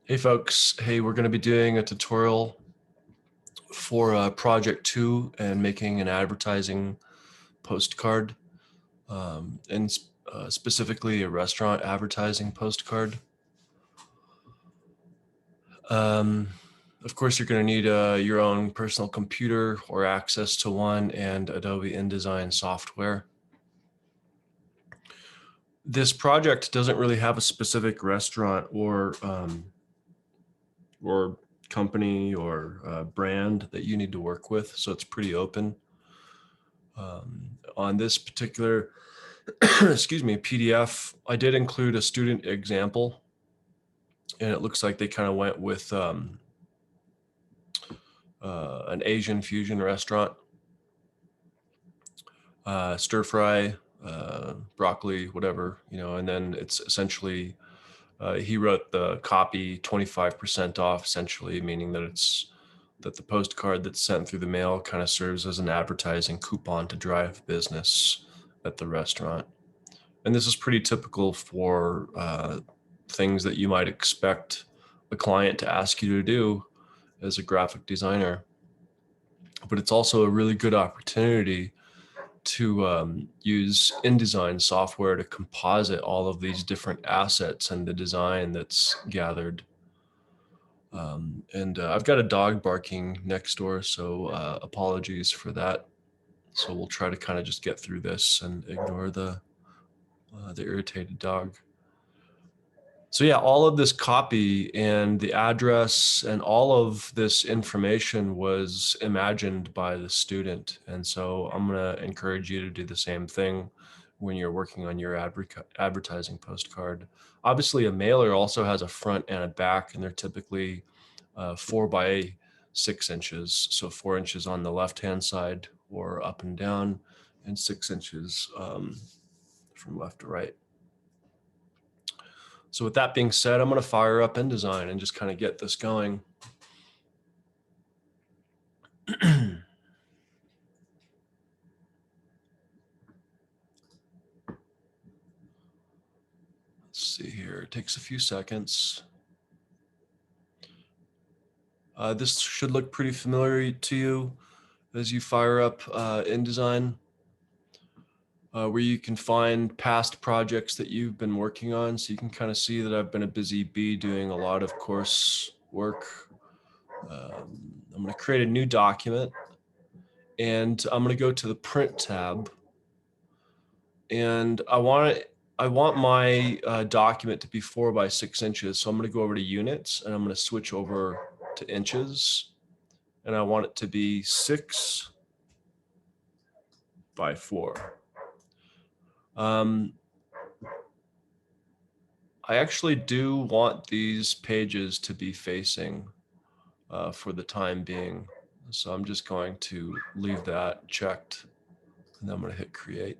Hey folks, hey, we're going to be doing a tutorial for project 2 and making an advertising postcard, and specifically a restaurant advertising postcard. Um, of course, you're going to need your own personal computer or access to one and Adobe InDesign software. This project doesn't really have a specific restaurant or company or brand that you need to work with, so it's pretty open. On this particular excuse me, PDF, I did include a student example, and it looks like they kind of went with an Asian fusion restaurant, stir fry, broccoli, whatever, and then it's essentially, he wrote the copy 25% off, essentially, meaning that the postcard that's sent through the mail kind of serves as an advertising coupon to drive business at the restaurant. And this is pretty typical for things that you might expect a client to ask you to do as a graphic designer. But it's also a really good opportunity to use InDesign software to composite all of these different assets and the design that's gathered. I've got a dog barking next door, so apologies for that. So we'll try to kind of just get through this and ignore the irritated dog. So yeah, all of this copy and the address and all of this information was imagined by the student. And so I'm going to encourage you to do the same thing when you're working on your advertising postcard. Obviously, a mailer also has a front and a back, and they're typically 4 by 6 inches. So 4 inches on the left-hand side or up and down, and 6 inches from left to right. So with that being said, I'm going to fire up InDesign and just kind of get this going. Let's see here. It takes a few seconds. This should look pretty familiar to you as you fire up InDesign, where you can find past projects that you've been working on. So you can kind of see that I've been a busy bee doing a lot of course work. I'm going to create a new document, and I'm going to go to the print tab, and I want my document to be 4 by 6 inches. So I'm going to go over to units, and I'm going to switch over to inches, and I want it to be 6 by 4. I actually do want these pages to be facing for the time being. So I'm just going to leave that checked, and then I'm going to hit create.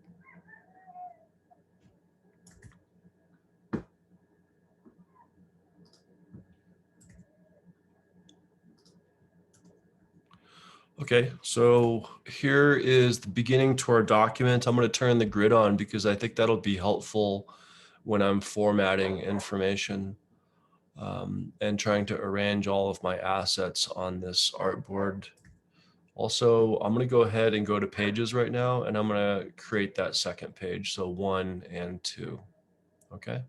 Okay, so here is the beginning to our document. I'm going to turn the grid on because I think that'll be helpful when I'm formatting information and trying to arrange all of my assets on this artboard. Also, I'm going to go ahead and go to pages right now, and I'm going to create that second page, so 1 and 2. Okay.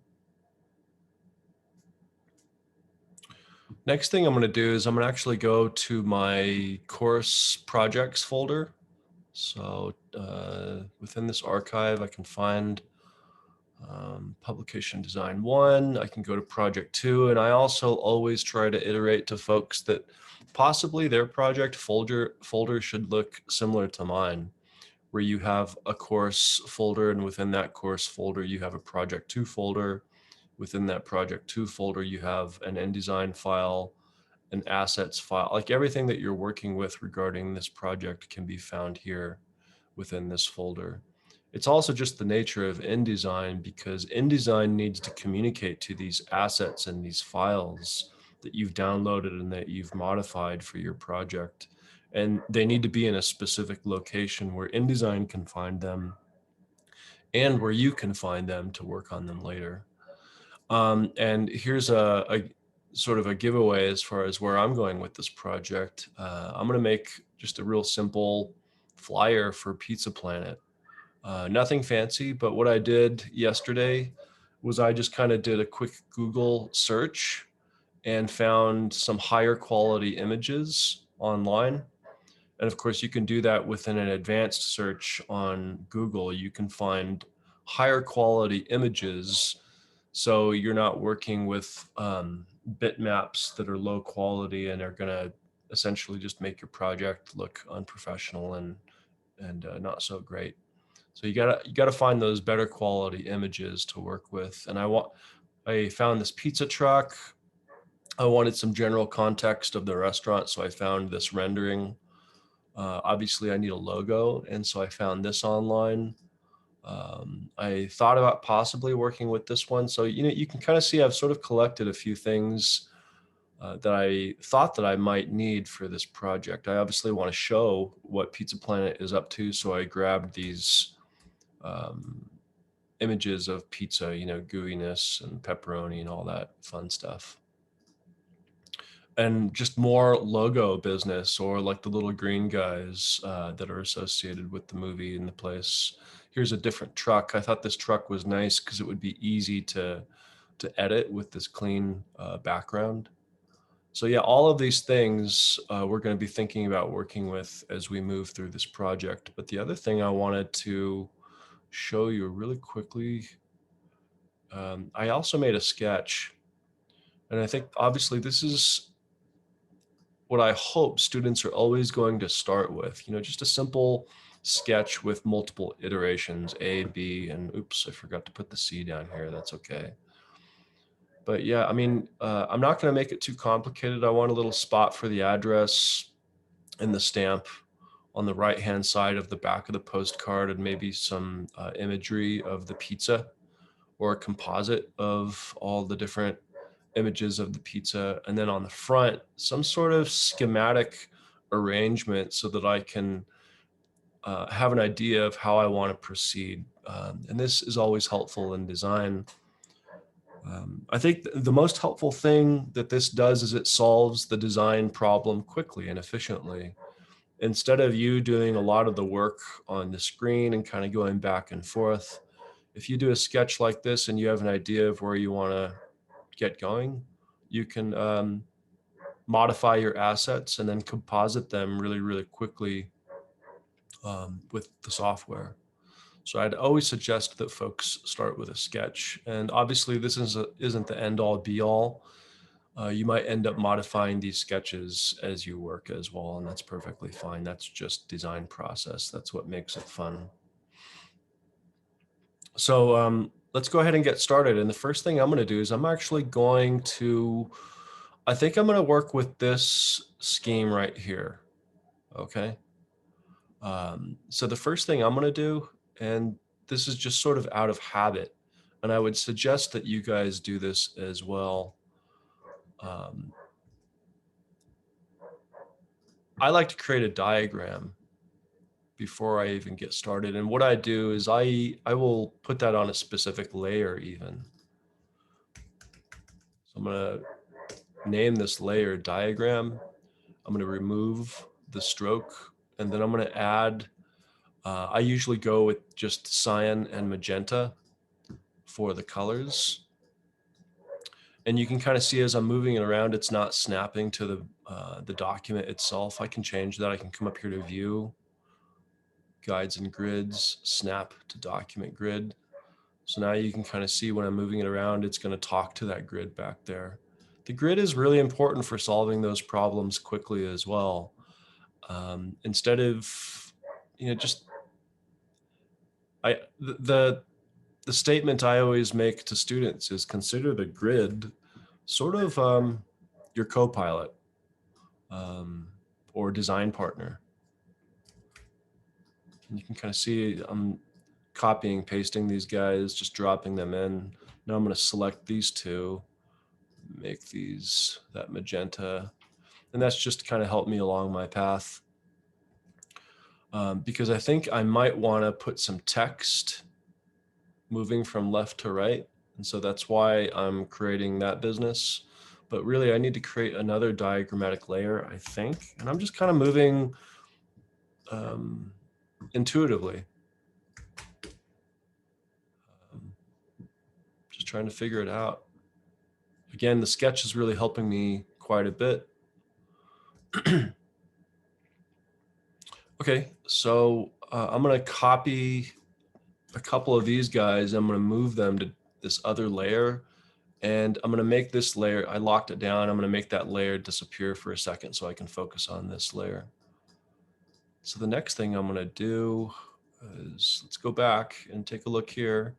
Next thing I'm going to do is I'm going to actually go to my course projects folder. So within this archive, I can find publication design 1. I can go to project 2, and I also always try to iterate to folks that possibly their project folder should look similar to mine, where you have a course folder, and within that course folder you have a project 2 folder. Within that project 2 folder you have an InDesign file, an assets file. Like everything that you're working with regarding this project can be found here within this folder. It's also just the nature of InDesign, because InDesign needs to communicate to these assets and these files that you've downloaded and that you've modified for your project. And they need to be in a specific location where InDesign can find them and where you can find them to work on them later. And here's sort of a giveaway as far as where I'm going with this project. I'm going to make just a real simple flyer for Pizza Planet. Nothing fancy, but what I did yesterday was I just kind of did a quick Google search and found some higher quality images online. And of course, you can do that within an advanced search on Google. You can find higher quality images. So you're not working with bitmaps that are low quality and are going to essentially just make your project look unprofessional and not so great. So you gotta find those better quality images to work with. And I found this pizza truck. I wanted some general context of the restaurant, so I found this rendering. Obviously, I need a logo, and so I found this online. I thought about possibly working with this one. So, you can kind of see I've sort of collected a few things that I thought that I might need for this project. I obviously want to show what Pizza Planet is up to, so I grabbed these um, images of pizza, gooiness and pepperoni and all that fun stuff. And just more logo business, or like the little green guys that are associated with the movie and the place. Here's a different truck. I thought this truck was nice because it would be easy to edit with this clean background. So yeah, all of these things we're going to be thinking about working with as we move through this project. But the other thing I wanted to show you really quickly, I also made a sketch. And I think obviously this is what I hope students are always going to start with, just a simple sketch with multiple iterations, A, B, and oops, I forgot to put the C down here. That's okay. But yeah, I mean, I'm not going to make it too complicated. I want a little spot for the address and the stamp on the right-hand side of the back of the postcard, and maybe some imagery of the pizza, or a composite of all the different images of the pizza. And then on the front, some sort of schematic arrangement so that I can have an idea of how I want to proceed. And this is always helpful in design. I think the most helpful thing that this does is it solves the design problem quickly and efficiently. Instead of you doing a lot of the work on the screen and kind of going back and forth, if you do a sketch like this and you have an idea of where you want to get going, you can modify your assets and then composite them really, really quickly with the software. So I'd always suggest that folks start with a sketch. And obviously this isn't the end all be all. You might end up modifying these sketches as you work as well, and that's perfectly fine. That's just design process. That's what makes it fun. So let's go ahead and get started. And the first thing I'm going to do is I think I'm going to work with this scheme right here. Okay. So the first thing I'm going to do, and this is just sort of out of habit, and I would suggest that you guys do this as well. I like to create a diagram before I even get started. And what I do is I will put that on a specific layer even. So I'm going to name this layer diagram. I'm going to remove the stroke, and then I'm going to add, I usually go with just cyan and magenta for the colors. And you can kind of see as I'm moving it around, it's not snapping to the document itself. I can change that. I can come up here to view, guides and grids, snap to document grid. So now you can kind of see when I'm moving it around, it's going to talk to that grid back there. The grid is really important for solving those problems quickly as well. Instead of, just the statement I always make to students is consider the grid sort of your co-pilot or design partner. And you can kind of see I'm copying, pasting these guys, just dropping them in. Now I'm going to select these two, make these that magenta, and that's just kind of helped me along my path. Because I think I might want to put some text moving from left to right. And so that's why I'm creating that business. but really I need to create another diagrammatic layer, I think. And I'm just kind of moving intuitively. Just trying to figure it out. Again, the sketch is really helping me quite a bit. Okay, so I'm going to copy a couple of these guys. I'm going to move them to this other layer, and I'm going to make this layer, I locked it down. I'm going to make that layer disappear for a second so I can focus on this layer. So the next thing I'm going to do is, let's go back and take a look here.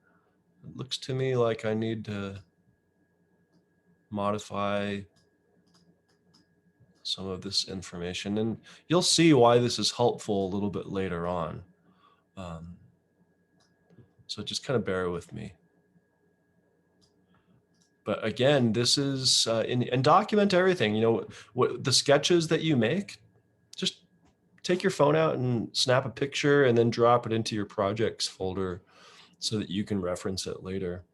It looks to me like I need to modify some of this information, and you'll see why this is helpful a little bit later on. So just kind of bear with me. But again, this is, and document everything. You know, what the sketches that you make, just take your phone out and snap a picture and then drop it into your projects folder so that you can reference it later.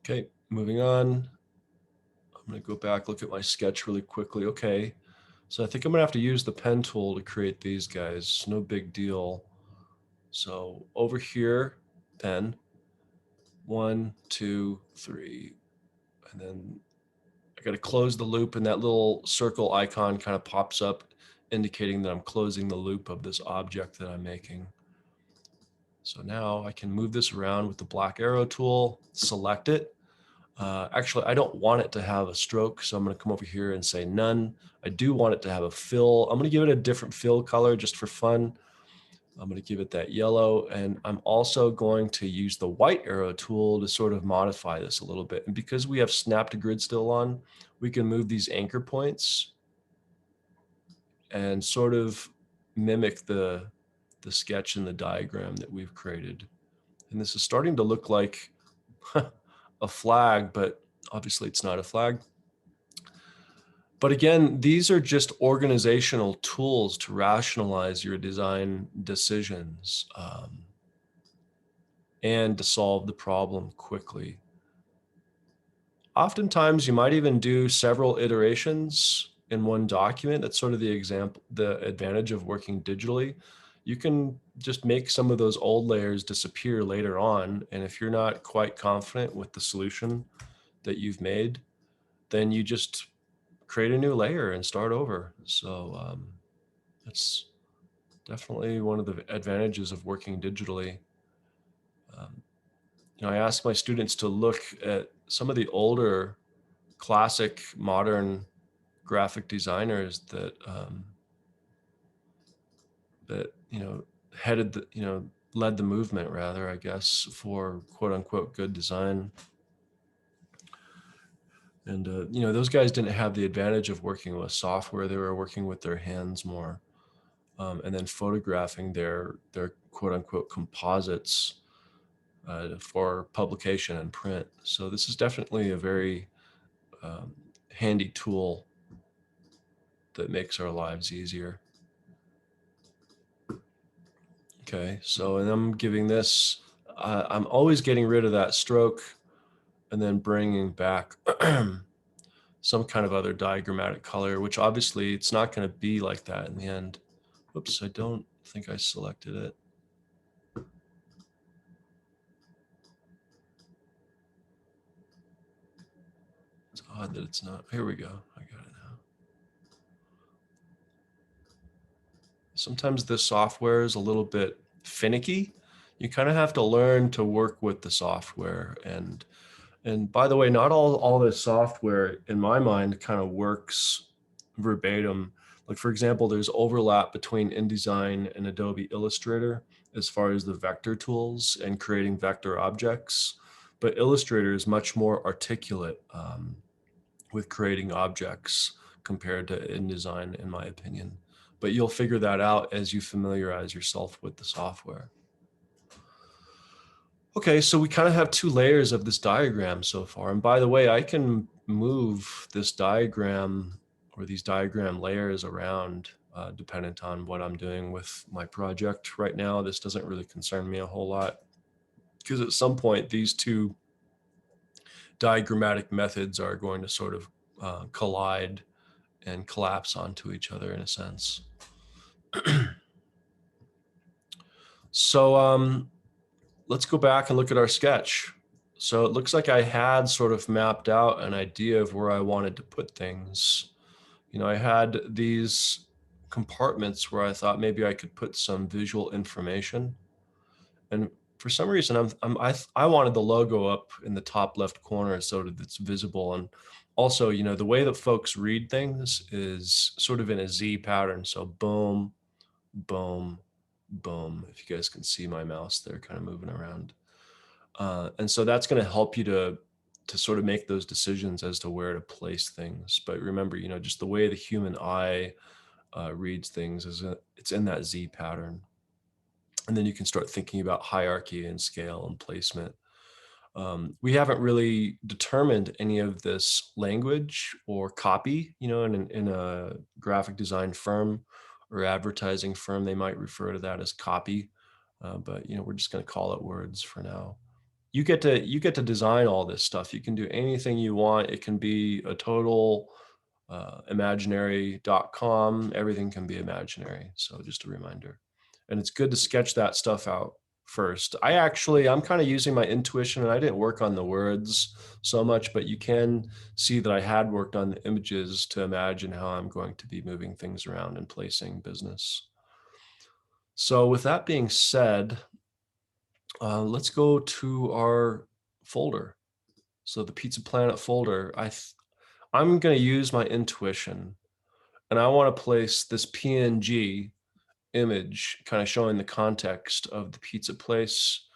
Okay, moving on. I'm going to go back, look at my sketch really quickly. Okay, so I think I'm going to have to use the pen tool to create these guys. No big deal. So over here, pen, 1, 2, 3, and then I got to close the loop, and that little circle icon kind of pops up indicating that I'm closing the loop of this object that I'm making. So now I can move this around with the black arrow tool, select it. Actually, I don't want it to have a stroke, so I'm going to come over here and say none. I do want it to have a fill. I'm going to give it a different fill color just for fun. I'm going to give it that yellow, and I'm also going to use the white arrow tool to sort of modify this a little bit. And because we have snap to grid still on, we can move these anchor points and sort of mimic the sketch and the diagram that we've created. And this is starting to look like a flag, but obviously it's not a flag. But again, these are just organizational tools to rationalize your design decisions and to solve the problem quickly. Oftentimes, you might even do several iterations in one document. That's sort of the advantage of working digitally. You can just make some of those old layers disappear later on. And if you're not quite confident with the solution that you've made, then you just create a new layer and start over. So that's definitely one of the advantages of working digitally. I ask my students to look at some of the older classic modern graphic designers that headed the, led the movement, rather, I guess, for quote unquote good design. And those guys didn't have the advantage of working with software. They were working with their hands more, and then photographing their quote unquote composites for publication and print. So this is definitely a very handy tool that makes our lives easier. Okay, so, and I'm giving this, I'm always getting rid of that stroke and then bringing back some kind of other diagrammatic color, which obviously it's not going to be like that in the end. Whoops, I don't think I selected it. It's odd that it's not. Here we go. I got it now. Sometimes this software is a little bit finicky. You kind of have to learn to work with the software. And by the way, not all this software, in my mind, kind of works verbatim. Like, for example, there's overlap between InDesign and Adobe Illustrator as far as the vector tools and creating vector objects. But Illustrator is much more articulate with creating objects compared to InDesign, in my opinion. But you'll figure that out as you familiarize yourself with the software. Okay, so we kind of have two layers of this diagram so far. And by the way, I can move this diagram or these diagram layers around dependent on what I'm doing with my project. Right now, this doesn't really concern me a whole lot because at some point, these two diagrammatic methods are going to sort of collide and collapse onto each other in a sense. So let's go back and look at our sketch. So it looks like I had sort of mapped out an idea of where I wanted to put things. You know, I had these compartments where I thought maybe I could put some visual information. And for some reason, I wanted the logo up in the top left corner so that it's visible. And also, you know, the way that folks read things is sort of in a Z pattern. So boom, boom, boom. If you guys can see my mouse there kind of moving around. And so that's going to help you to sort of make those decisions as to where to place things. But remember, you know, just the way the human eye reads things it's in that Z pattern. And then you can start thinking about hierarchy and scale and placement. We haven't really determined any of this language or copy, you know, in a graphic design firm or advertising firm, they might refer to that as copy. But, you know, we're just going to call it words for now. You get to design all this stuff. You can do anything you want. It can be a total imaginary.com. Everything can be imaginary. So just a reminder. And it's good to sketch that stuff out first. I'm kind of using my intuition, and I didn't work on the words so much, but you can see that I had worked on the images to imagine how I'm going to be moving things around and placing business. So with that being said, let's go to our folder. So the Pizza Planet folder, I'm going to use my intuition, and I want to place this PNG image kind of showing the context of the pizza place.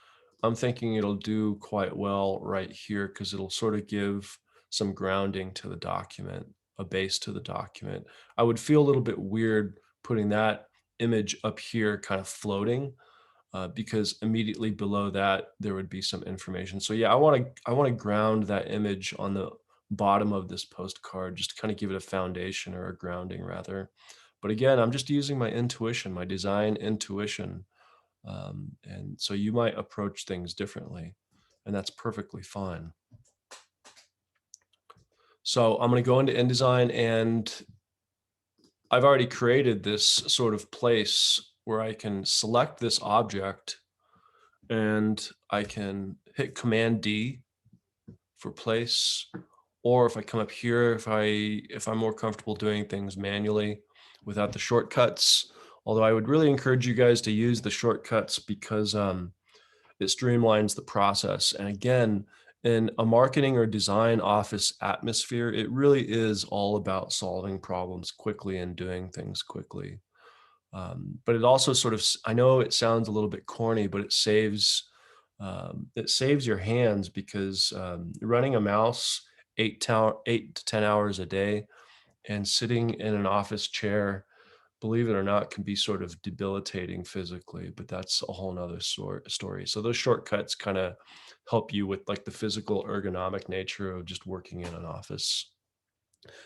I'm thinking it'll do quite well right here because it'll sort of give some grounding to the document, a base to the document. I would feel a little bit weird putting that image up here kind of floating because immediately below that there would be some information. So yeah, I want to ground that image on the bottom of this postcard, just to kind of give it a foundation or a grounding rather. But again, I'm just using my intuition, my design intuition. And so you might approach things differently, and that's perfectly fine. So I'm going to go into InDesign, and I've already created this sort of place where I can select this object, and I can hit Command D for place. Or if I come up here, if I'm more comfortable doing things manually without the shortcuts, although I would really encourage you guys to use the shortcuts because it streamlines the process. And again, in a marketing or design office atmosphere, it really is all about solving problems quickly and doing things quickly. But it also sort of, I know it sounds a little bit corny, but it saves your hands because running a mouse 8 to 10 hours a day and sitting in an office chair, believe it or not, can be sort of debilitating physically, but that's a whole nother story. So those shortcuts kind of help you with like the physical ergonomic nature of just working in an office.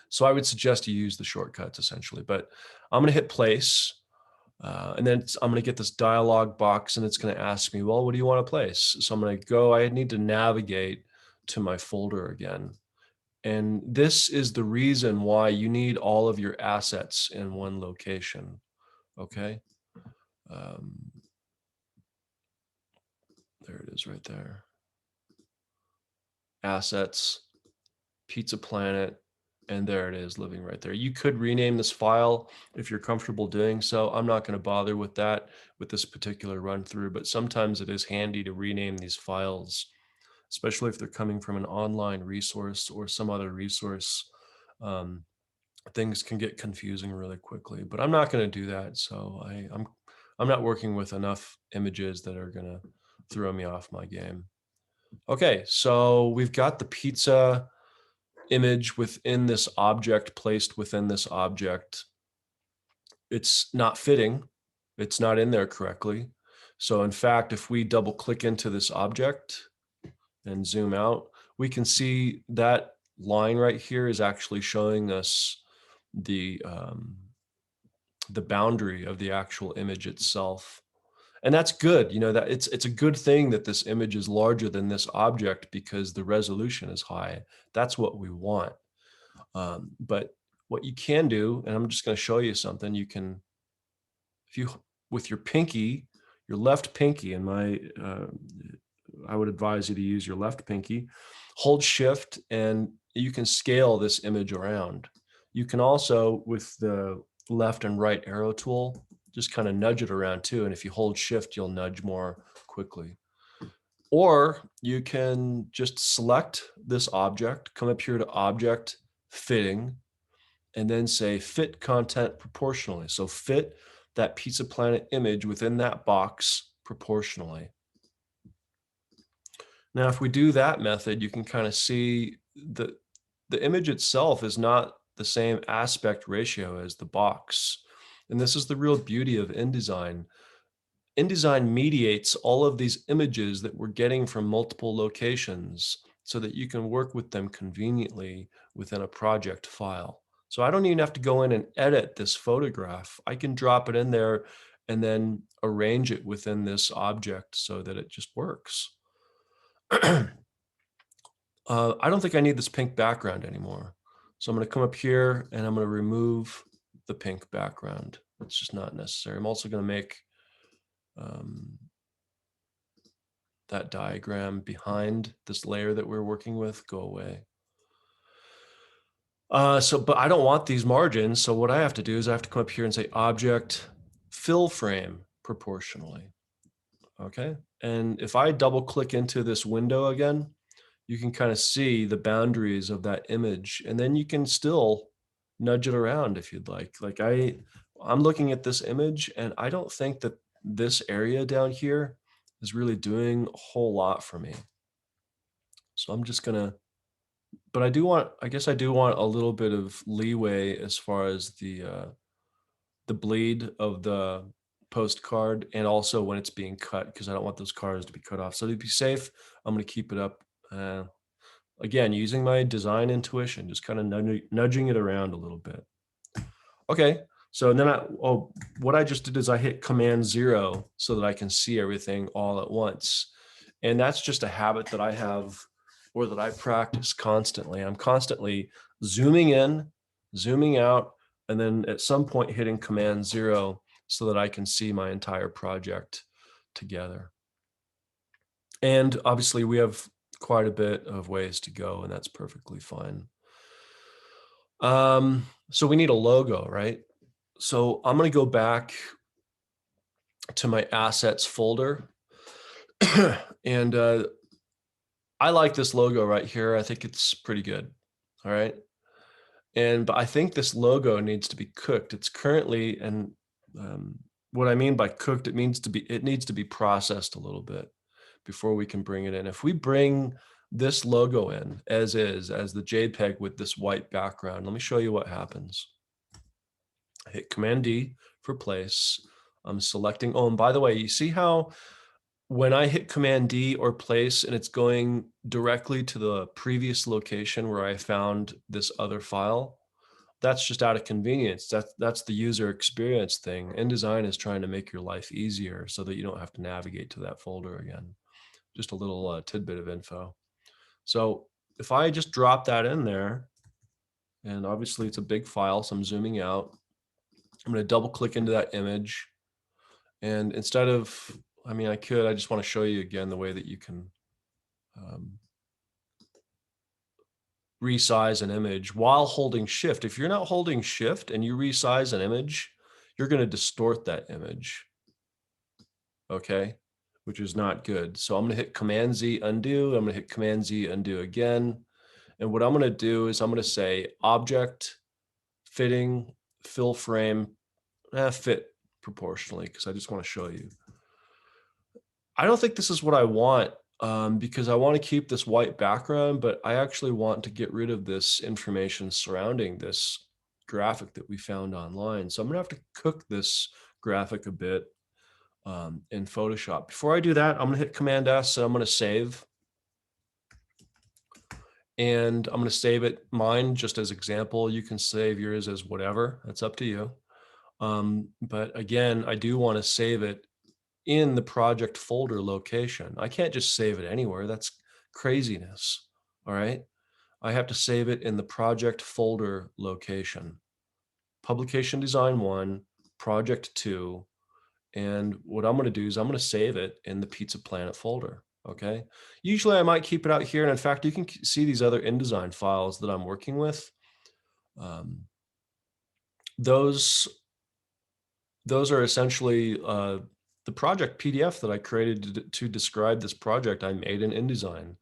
So I would suggest you use the shortcuts essentially, but I'm going to hit place. And then I'm going to get this dialog box, and it's going to ask me, well, what do you want to place? So I'm going to go, I need to navigate to my folder again. And this is the reason why you need all of your assets in one location. Okay. There it is right there. Assets, Pizza Planet, and there it is living right there. You could rename this file if you're comfortable doing so. I'm not going to bother with that with this particular run through, but sometimes it is handy to rename these files, especially if they're coming from an online resource or some other resource. Things can get confusing really quickly, but I'm not going to do that. So I'm not working with enough images that are going to throw me off my game. Okay, so we've got the pizza image within this object, placed within this object. It's not fitting. It's not in there correctly. So in fact, if we double click into this object and zoom out, we can see that line right here is actually showing us the boundary of the actual image itself. And that's good, you know, that it's a good thing that this image is larger than this object because the resolution is high. That's what we want. But what you can do, and I'm just going to show you something, you can, if you, with your pinky, your left pinky, and I would advise you to use your left pinky, hold shift, and you can scale this image around. You can also, with the left and right arrow tool, just kind of nudge it around too. And if you hold shift, you'll nudge more quickly. Or you can just select this object, come up here to object, fitting, and then say fit content proportionally. So fit that Pizza Planet image within that box proportionally. Now, if we do that method, you can kind of see the image itself is not the same aspect ratio as the box. And this is the real beauty of InDesign. InDesign mediates all of these images that we're getting from multiple locations so that you can work with them conveniently within a project file. So I don't even have to go in and edit this photograph. I can drop it in there and then arrange it within this object so that it just works. I don't think I need this pink background anymore. So I'm going to come up here and I'm going to remove the pink background. It's just not necessary. I'm also going to make that diagram behind this layer that we're working with go away. But I don't want these margins. So what I have to do is I have to come up here and say object fill frame proportionally. Okay. And if I double click into this window again, you can kind of see the boundaries of that image, and then you can still nudge it around if you'd like. Like I'm looking at this image and I don't think that this area down here is really doing a whole lot for me. So I'm just gonna, but I guess I do want a little bit of leeway as far as the bleed of the postcard, and also when it's being cut, because I don't want those cars to be cut off. So to be safe, I'm gonna keep it up. Again, using my design intuition, just kind of nudging it around a little bit. Okay, so then what I just did is I hit Command 0 so that I can see everything all at once. And that's just a habit that I have, or that I practice constantly. I'm constantly zooming in, zooming out, and then at some point hitting Command 0 so that I can see my entire project together. And obviously we have quite a bit of ways to go, and that's perfectly fine. So we need a logo, right? So I'm going to go back to my assets folder. And I like this logo right here. I think it's pretty good. All right. But I think this logo needs to be cooked. It's currently, and what I mean by cooked, it needs to be processed a little bit before we can bring it in. If we bring this logo in as is, as the JPEG with this white background, let me show you what happens. I hit Command D for place. I'm selecting, oh, and by the way, you see how when I hit Command D or place and it's going directly to the previous location where I found this other file, that's just out of convenience. That's the user experience thing. InDesign is trying to make your life easier so that you don't have to navigate to that folder again. Just a little tidbit of info. So if I just drop that in there, and obviously it's a big file, so I'm zooming out, I'm going to double click into that image. And instead of, I just want to show you again the way that you can resize an image while holding shift. If you're not holding shift and you resize an image, you're going to distort that image. Okay, which is not good. So I'm going to hit Command Z undo. I'm going to hit Command Z undo again. And what I'm going to do is I'm going to say object fitting fill frame fit proportionally, because I just want to show you. I don't think this is what I want, because I want to keep this white background, but I actually want to get rid of this information surrounding this graphic that we found online. So I'm going to have to cook this graphic a bit in Photoshop. Before I do that, I'm going to hit Command S and I'm going to save. And I'm going to save it, mine just as example. You can save yours as whatever. That's up to you. But again, I do want to save it in the project folder location. I can't just save it anywhere. That's craziness. All right. I have to save it in the project folder location. Publication design 1, project 2, and what I'm going to do is I'm going to save it in the Pizza Planet folder. Okay. Usually I might keep it out here. And in fact, you can see these other InDesign files that I'm working with. Um, those are essentially the project PDF that I created to describe this project I made in InDesign.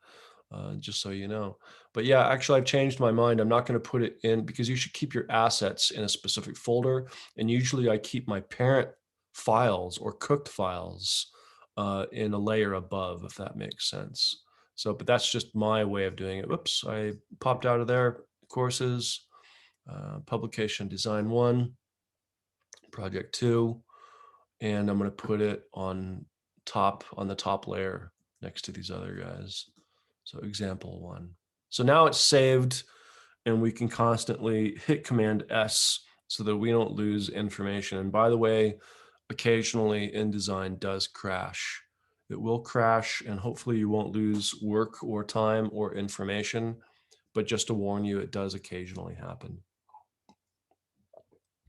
Just so you know. But yeah, actually, I've changed my mind. I'm not going to put it in because you should keep your assets in a specific folder. And usually I keep my parent files or cooked files in a layer above, if that makes sense. So, but that's just my way of doing it. Whoops, I popped out of there. Courses, publication design 1, project 2, and I'm going to put it on the top layer next to these other guys. So example 1. So now it's saved and we can constantly hit Command S so that we don't lose information. And by the way, occasionally InDesign does crash. It will crash and hopefully you won't lose work or time or information, but just to warn you, it does occasionally happen.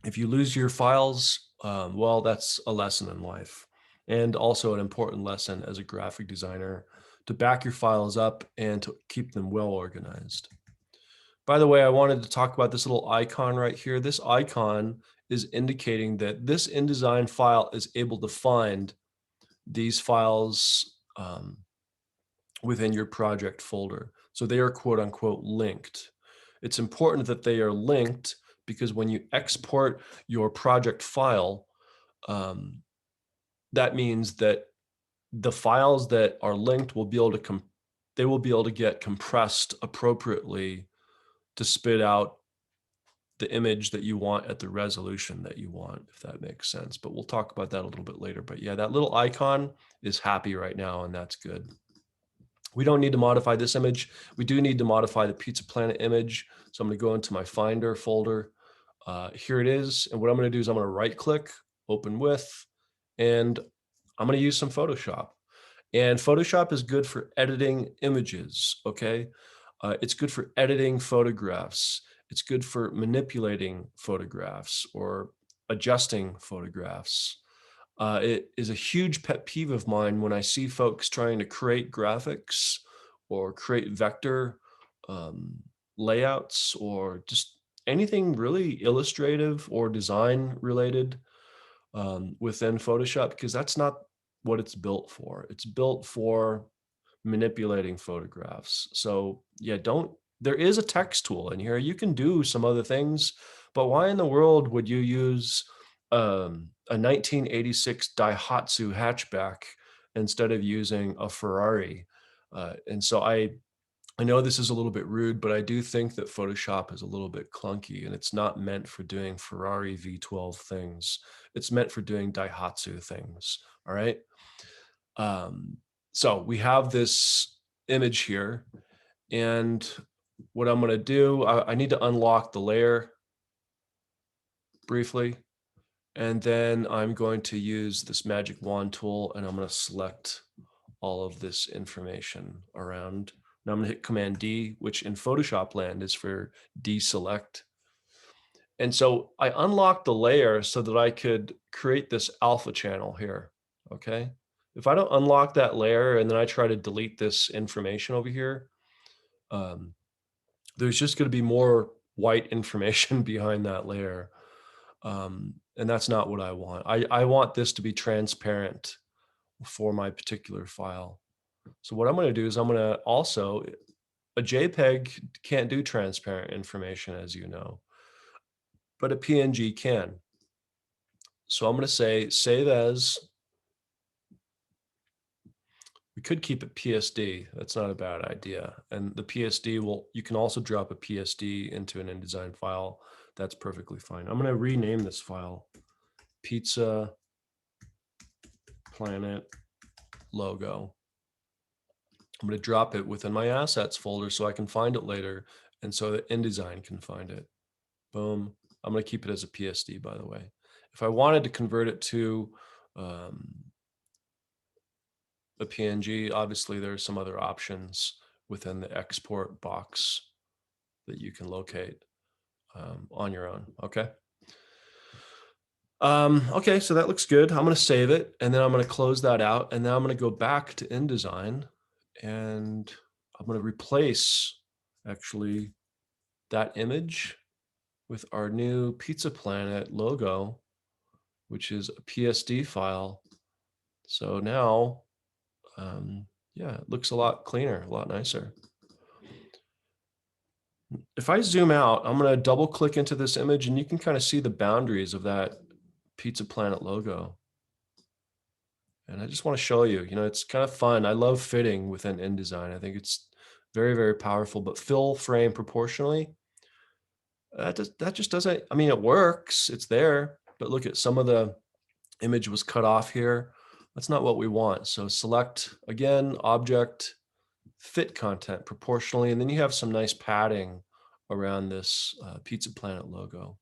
If you lose your files, well, that's a lesson in life and also an important lesson as a graphic designer to back your files up and to keep them well organized. By the way, I wanted to talk about this little icon right here. This icon is indicating that this InDesign file is able to find these files within your project folder. So they are quote unquote linked. It's important that they are linked because when you export your project file, that means that the files that are linked will be able to they will be able to get compressed appropriately to spit out the image that you want at the resolution that you want, if that makes sense. But we'll talk about that a little bit later. But yeah, that little icon is happy right now, and that's good. We don't need to modify this image. We do need to modify the Pizza Planet image. So I'm going to go into my Finder folder. Here it is. And what I'm going to do is I'm going to right click, open with, and I'm going to use some Photoshop. And Photoshop is good for editing images, okay? It's good for editing photographs. It's good for manipulating photographs or adjusting photographs. It is a huge pet peeve of mine when I see folks trying to create graphics or create vector layouts or just anything really illustrative or design related within Photoshop, because that's not what it's built for. It's built for manipulating photographs. So yeah, there is a text tool in here. You can do some other things, but why in the world would you use a 1986 Daihatsu hatchback instead of using a Ferrari? And so I know this is a little bit rude, but I do think that Photoshop is a little bit clunky and it's not meant for doing Ferrari V12 things. It's meant for doing Daihatsu things. All right. So we have this image here, and what I'm going to do, I need to unlock the layer briefly, and then I'm going to use this magic wand tool, and I'm going to select all of this information around. Now I'm going to hit Command D, which in Photoshop land is for deselect. And so I unlocked the layer so that I could create this alpha channel here, okay? If I don't unlock that layer and then I try to delete this information over here, there's just going to be more white information behind that layer. And that's not what I want. I want this to be transparent for my particular file. So what I'm going to do is I'm going to also, a JPEG can't do transparent information, as you know, but a PNG can. So I'm going to say save as. We could keep it PSD. That's not a bad idea. And the PSD you can also drop a PSD into an InDesign file. That's perfectly fine. I'm going to rename this file Pizza Planet Logo. I'm going to drop it within my assets folder so I can find it later and so that InDesign can find it. Boom. I'm going to keep it as a PSD, by the way. If I wanted to convert it to a PNG. Obviously, there are some other options within the export box that you can locate on your own. Okay. Okay, so that looks good. I'm going to save it, and then I'm going to close that out, and then I'm going to go back to InDesign, and I'm going to replace actually that image with our new Pizza Planet logo, which is a PSD file. So now, yeah, it looks a lot cleaner, a lot nicer. If I zoom out, I'm going to double click into this image, and you can kind of see the boundaries of that Pizza Planet logo. And I just want to show you, it's kind of fun. I love fitting within InDesign. I think it's very, very powerful, but fill frame proportionally, that just doesn't, I mean, it works, it's there, but look at some of the image was cut off here. That's not what we want. So select again, object, fit content proportionally, and then you have some nice padding around this Pizza Planet logo.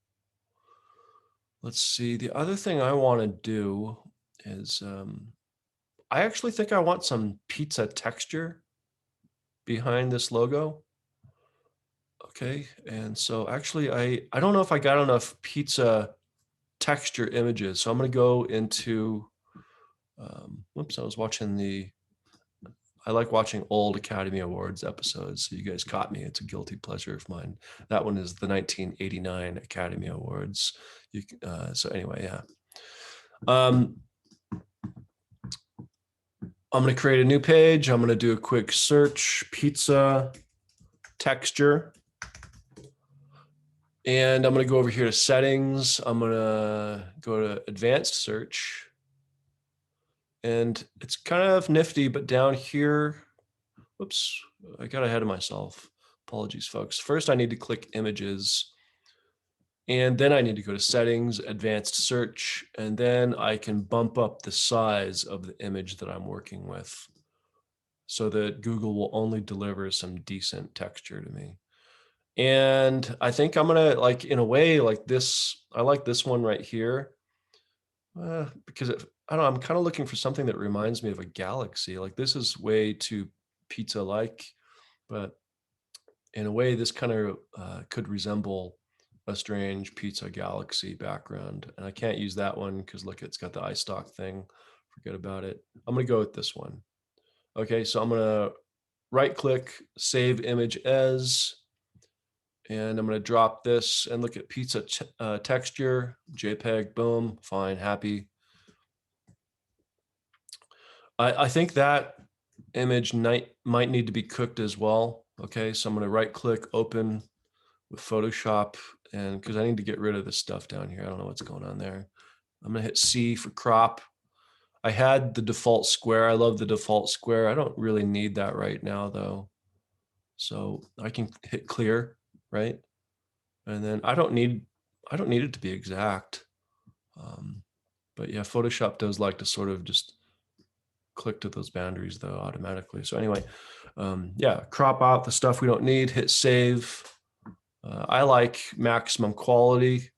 Let's see, the other thing I want to do is, I actually think I want some pizza texture behind this logo. Okay, and so actually I don't know if I got enough pizza texture images. So I'm going to go into, whoops, I was watching I like watching old Academy Awards episodes. So you guys caught me. It's a guilty pleasure of mine. That one is the 1989 Academy Awards. So anyway, yeah. I'm going to create a new page. I'm going to do a quick search, pizza texture. And I'm going to go over here to settings. I'm going to go to advanced search. And it's kind of nifty, but down here, whoops, I got ahead of myself. Apologies, folks. First, I need to click images. And then I need to go to settings, advanced search, and then I can bump up the size of the image that I'm working with so that Google will only deliver some decent texture to me. And I think I'm gonna, like, in a way, like this, I like this one right here, because I don't know, I'm kind of looking for something that reminds me of a galaxy. Like this is way too pizza-like, but in a way, this kind of could resemble a strange pizza galaxy background. And I can't use that one because look, it's got the iStock thing. Forget about it. I'm gonna go with this one. Okay, so I'm gonna right click, save image as, and I'm gonna drop this and look at pizza texture, JPEG, boom, fine, happy. I think that image might need to be cooked as well. Okay, so I'm gonna right click, open with Photoshop, and because I need to get rid of this stuff down here. I don't know what's going on there. I'm gonna hit C for crop. I had the default square. I love the default square. I don't really need that right now though. So I can hit clear, right? And then I don't need it to be exact. But yeah, Photoshop does like to sort of just click to those boundaries though automatically. So anyway, yeah, crop out the stuff we don't need, hit save. I like maximum quality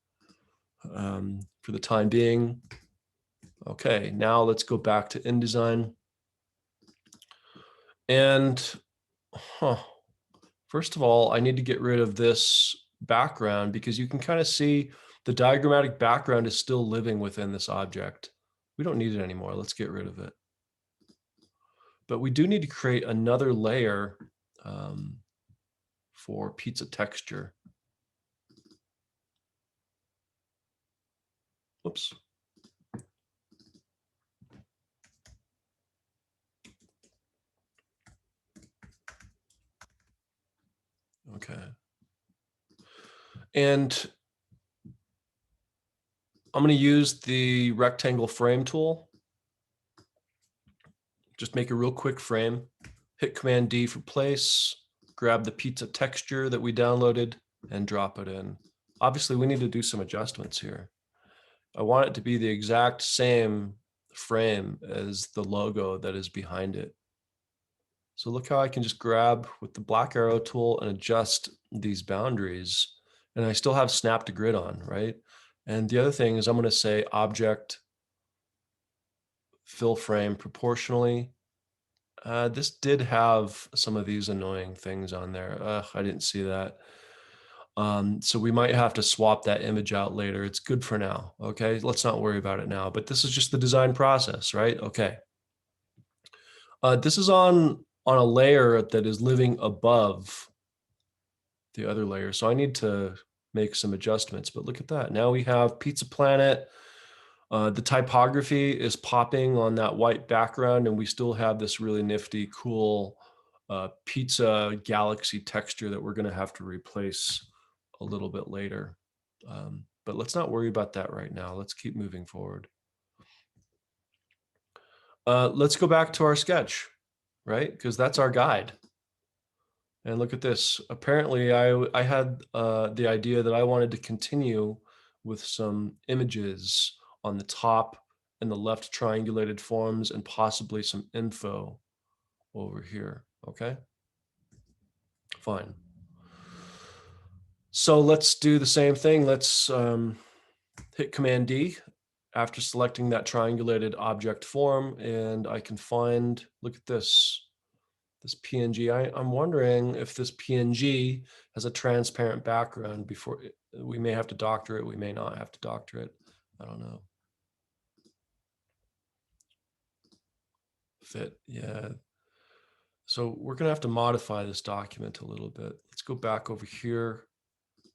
for the time being. Okay, now let's go back to InDesign. And first of all, I need to get rid of this background because you can kind of see the diagrammatic background is still living within this object. We don't need it anymore. Let's get rid of it. But we do need to create another layer for pizza texture. Oops. Okay. And I'm going to use the rectangle frame tool. Just make a real quick frame, hit Command D for place, grab the pizza texture that we downloaded and drop it in. Obviously, we need to do some adjustments here. I want it to be the exact same frame as the logo that is behind it. So look how I can just grab with the black arrow tool and adjust these boundaries. And I still have snap to grid on, right? And the other thing is I'm going to say object, fill frame proportionally. This did have some of these annoying things on there. Ugh, I didn't see that. So we might have to swap that image out later. It's good for now. Okay, let's not worry about it now. But this is just the design process, right? Okay. This is on a layer that is living above the other layer. So I need to make some adjustments. But look at that. Now we have Pizza Planet. The typography is popping on that white background, and we still have this really nifty, cool pizza galaxy texture that we're going to have to replace a little bit later. But let's not worry about that right now. Let's keep moving forward. Let's go back to our sketch, right? Because that's our guide. And look at this. Apparently, I had the idea that I wanted to continue with some images on the top and the left triangulated forms and possibly some info over here. Okay, fine. So let's do the same thing. Let's hit Command D after selecting that triangulated object form, and I can find, look at this PNG. I'm wondering if this PNG has a transparent background before we may have to doctor it. We may not have to doctor it. I don't know. Fit, yeah. So we're gonna have to modify this document a little bit. Let's go back over here.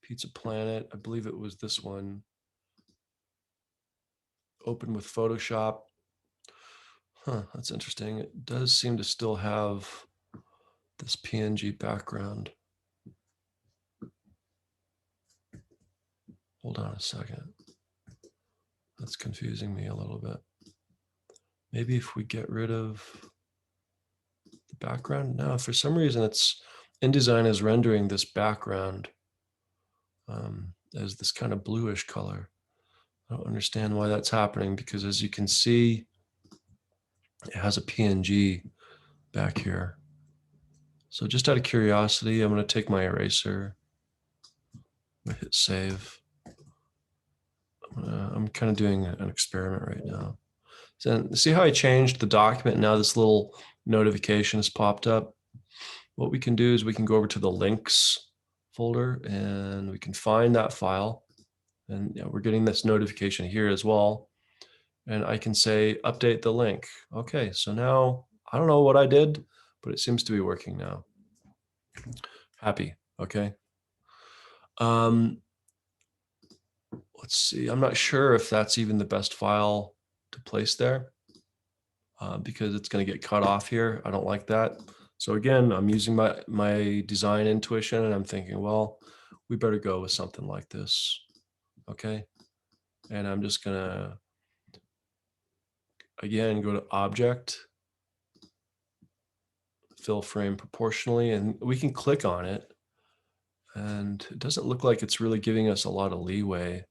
Pizza Planet, I believe it was this one. Open with Photoshop. Huh, that's interesting. It does seem to still have this PNG background. Hold on a second. That's confusing me a little bit. Maybe if we get rid of the background. No, for some reason it's InDesign is rendering this background as this kind of bluish color. I don't understand why that's happening, because as you can see, it has a PNG back here. So just out of curiosity, I'm going to take my eraser. I'm going to hit save. I'm kind of doing an experiment right now. So see how I changed the document? Now this little notification has popped up. What we can do is we can go over to the links folder and we can find that file. And yeah, we're getting this notification here as well. And I can say, update the link. Okay, so now I don't know what I did, but it seems to be working now. Happy, okay. Let's see, I'm not sure if that's even the best file to place there because it's gonna get cut off here. I don't like that. So again, I'm using my design intuition and I'm thinking, well, we better go with something like this, okay? And I'm just gonna, again, go to Object, Fill Frame Proportionally, and we can click on it. And it doesn't look like it's really giving us a lot of leeway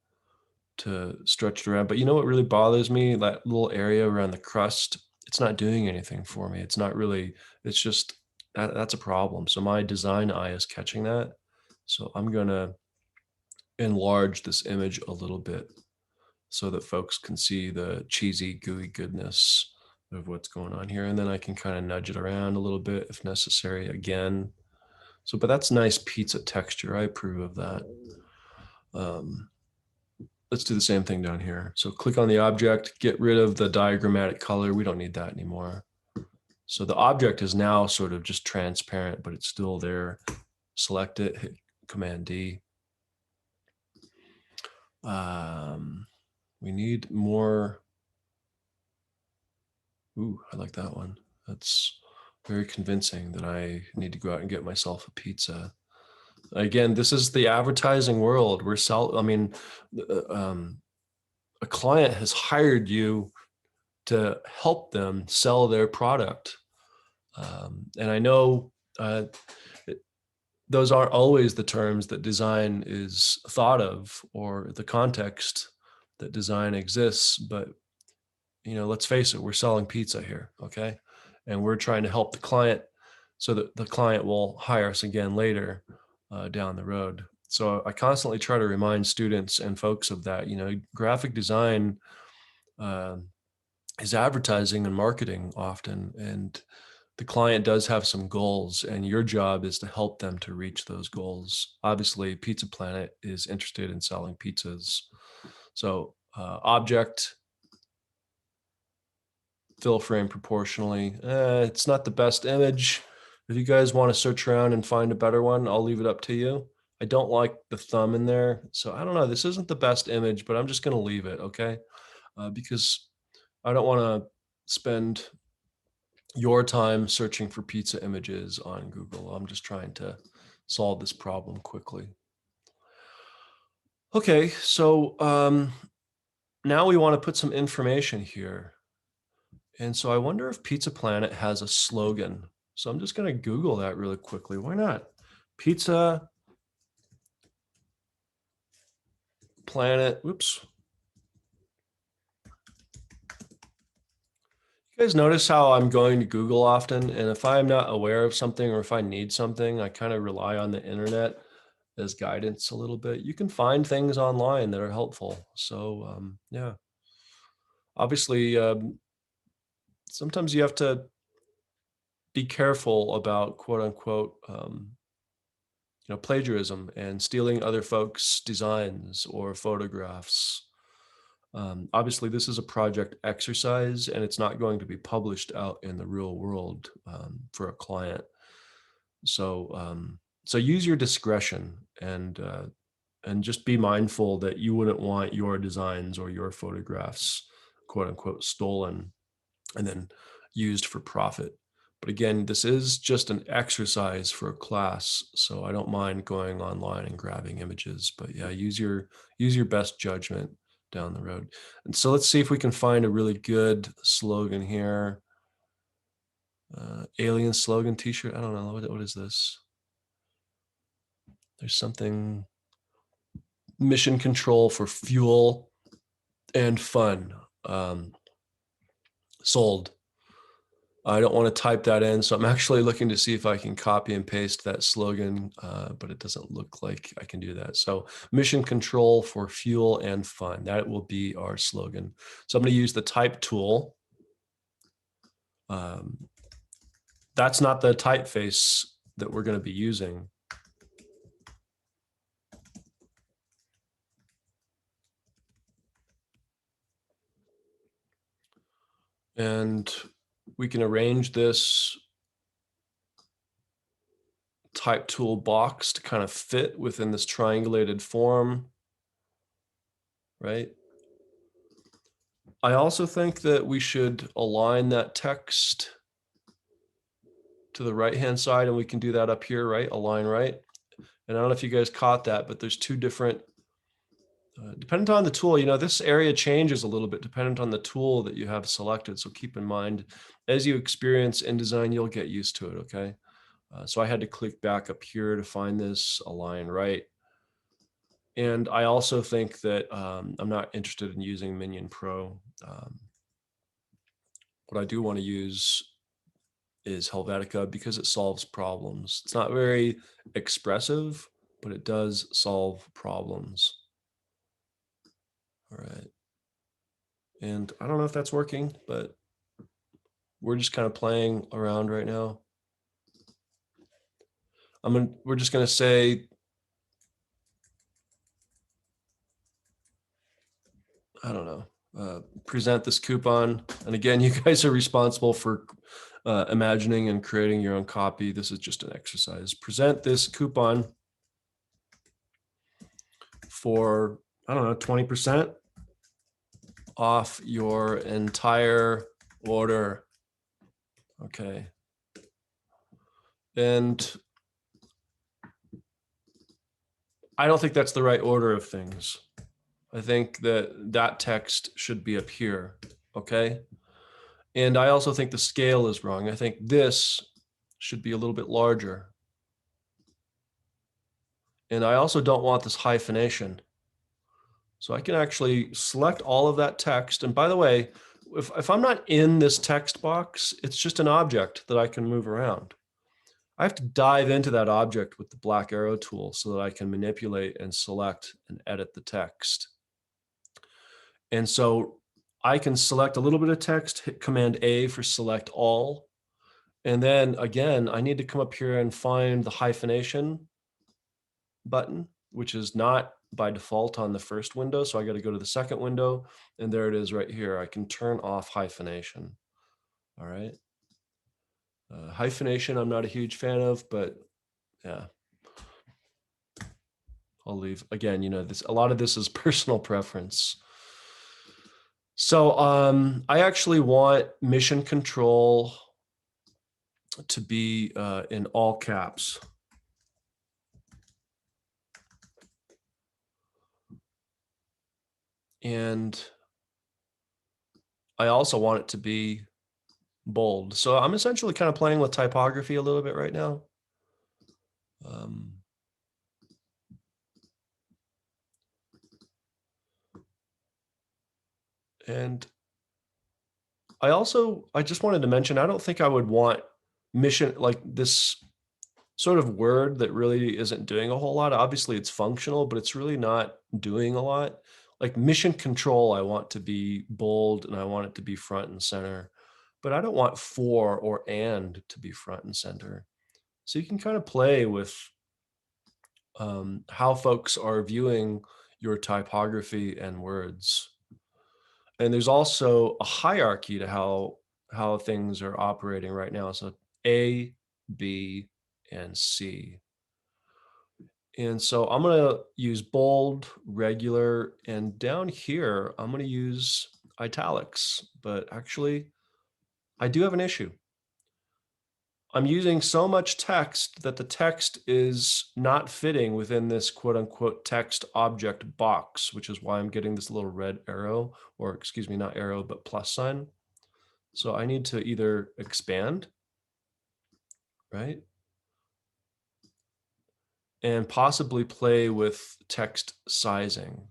to stretch it around. But you know what really bothers me? That little area around the crust, it's not doing anything for me. It's not really, it's just, that's a problem. So my design eye is catching that. So I'm gonna enlarge this image a little bit so that folks can see the cheesy, gooey goodness of what's going on here. And then I can kind of nudge it around a little bit if necessary again. So, but that's nice pizza texture. I approve of that. Let's do the same thing down here. So click on the object, get rid of the diagrammatic color. We don't need that anymore. So the object is now sort of just transparent, but it's still there. Select it, hit Command D. We need more. Ooh, I like that one. That's very convincing that I need to go out and get myself a pizza. Again, this is the advertising world. I mean, a client has hired you to help them sell their product. And I know those aren't always the terms that design is thought of or the context that design exists, but you know, let's face it, we're selling pizza here, okay? And we're trying to help the client so that the client will hire us again later down the road. So I constantly try to remind students and folks of that. You know, graphic design is advertising and marketing often, and the client does have some goals, and your job is to help them to reach those goals. Obviously, Pizza Planet is interested in selling pizzas. So object, fill frame proportionally. It's not the best image. If you guys want to search around and find a better one, I'll leave it up to you. I don't like the thumb in there. So I don't know. This isn't the best image, but I'm just going to leave it, okay? Because I don't want to spend your time searching for pizza images on Google. I'm just trying to solve this problem quickly. Okay, so now we want to put some information here. And so I wonder if Pizza Planet has a slogan. So I'm just going to Google that really quickly. Why not? Pizza Planet. Oops. You guys notice how I'm going to Google often? And if I'm not aware of something or if I need something, I kind of rely on the internet as guidance a little bit. You can find things online that are helpful. So yeah, obviously, sometimes you have to be careful about quote unquote, plagiarism and stealing other folks' designs or photographs. Obviously, this is a project exercise and it's not going to be published out in the real world for a client. So use your discretion and just be mindful that you wouldn't want your designs or your photographs, quote unquote, stolen and then used for profit. But again, this is just an exercise for a class, so I don't mind going online and grabbing images. But yeah, use your best judgment down the road. And so let's see if we can find a really good slogan here. Alien slogan T-shirt. I don't know what is this. There's something. Mission control for fuel and fun. Sold. I don't want to type that in, so I'm actually looking to see if I can copy and paste that slogan, but it doesn't look like I can do that. So mission control for fuel and fun, that will be our slogan. So I'm going to use the type tool. That's not the typeface that we're going to be using. And we can arrange this type tool box to kind of fit within this triangulated form, right? I also think that we should align that text to the right-hand side, and we can do that up here, right? Align right. And I don't know if you guys caught that, but there's two different, dependent on the tool, this area changes a little bit dependent on the tool that you have selected. So keep in mind, as you experience InDesign, you'll get used to it, okay? So I had to click back up here to find this align right. And I also think that I'm not interested in using Minion Pro. What I do want to use is Helvetica because it solves problems. It's not very expressive, but it does solve problems. All right. And I don't know if that's working, but we're just kind of playing around right now. We're just going to say, I don't know, present this coupon. And again, you guys are responsible for imagining and creating your own copy. This is just an exercise. Present this coupon for, I don't know, 20% off your entire order. Okay. And I don't think that's the right order of things. I think that text should be up here, okay? And I also think the scale is wrong. I think this should be a little bit larger. And I also don't want this hyphenation. So I can actually select all of that text. And by the way, if I'm not in this text box, it's just an object that I can move around. I have to dive into that object with the black arrow tool so that I can manipulate and select and edit the text. And so I can select a little bit of text, hit Command A for select all. And then again, I need to come up here and find the hyphenation button, which is not by default on the first window. So I got to go to the second window, and there it is right here. I can turn off hyphenation. All right. Hyphenation, I'm not a huge fan of, but yeah, I'll leave. Again, a lot of this is personal preference. So I actually want mission control to be in all caps. And I also want it to be bold. So I'm essentially kind of playing with typography a little bit right now. And I just wanted to mention, I don't think I would want mission, like this sort of word that really isn't doing a whole lot. Obviously it's functional, but it's really not doing a lot. Like mission control, I want to be bold and I want it to be front and center, but I don't want for or and to be front and center. So you can kind of play with how folks are viewing your typography and words. And there's also a hierarchy to how things are operating right now. So A, B, and C. And so I'm going to use bold, regular, and down here, I'm going to use italics. But actually, I do have an issue. I'm using so much text that the text is not fitting within this quote unquote text object box, which is why I'm getting this little red arrow, or excuse me, not arrow, but plus sign. So I need to either expand, right? And possibly play with text sizing.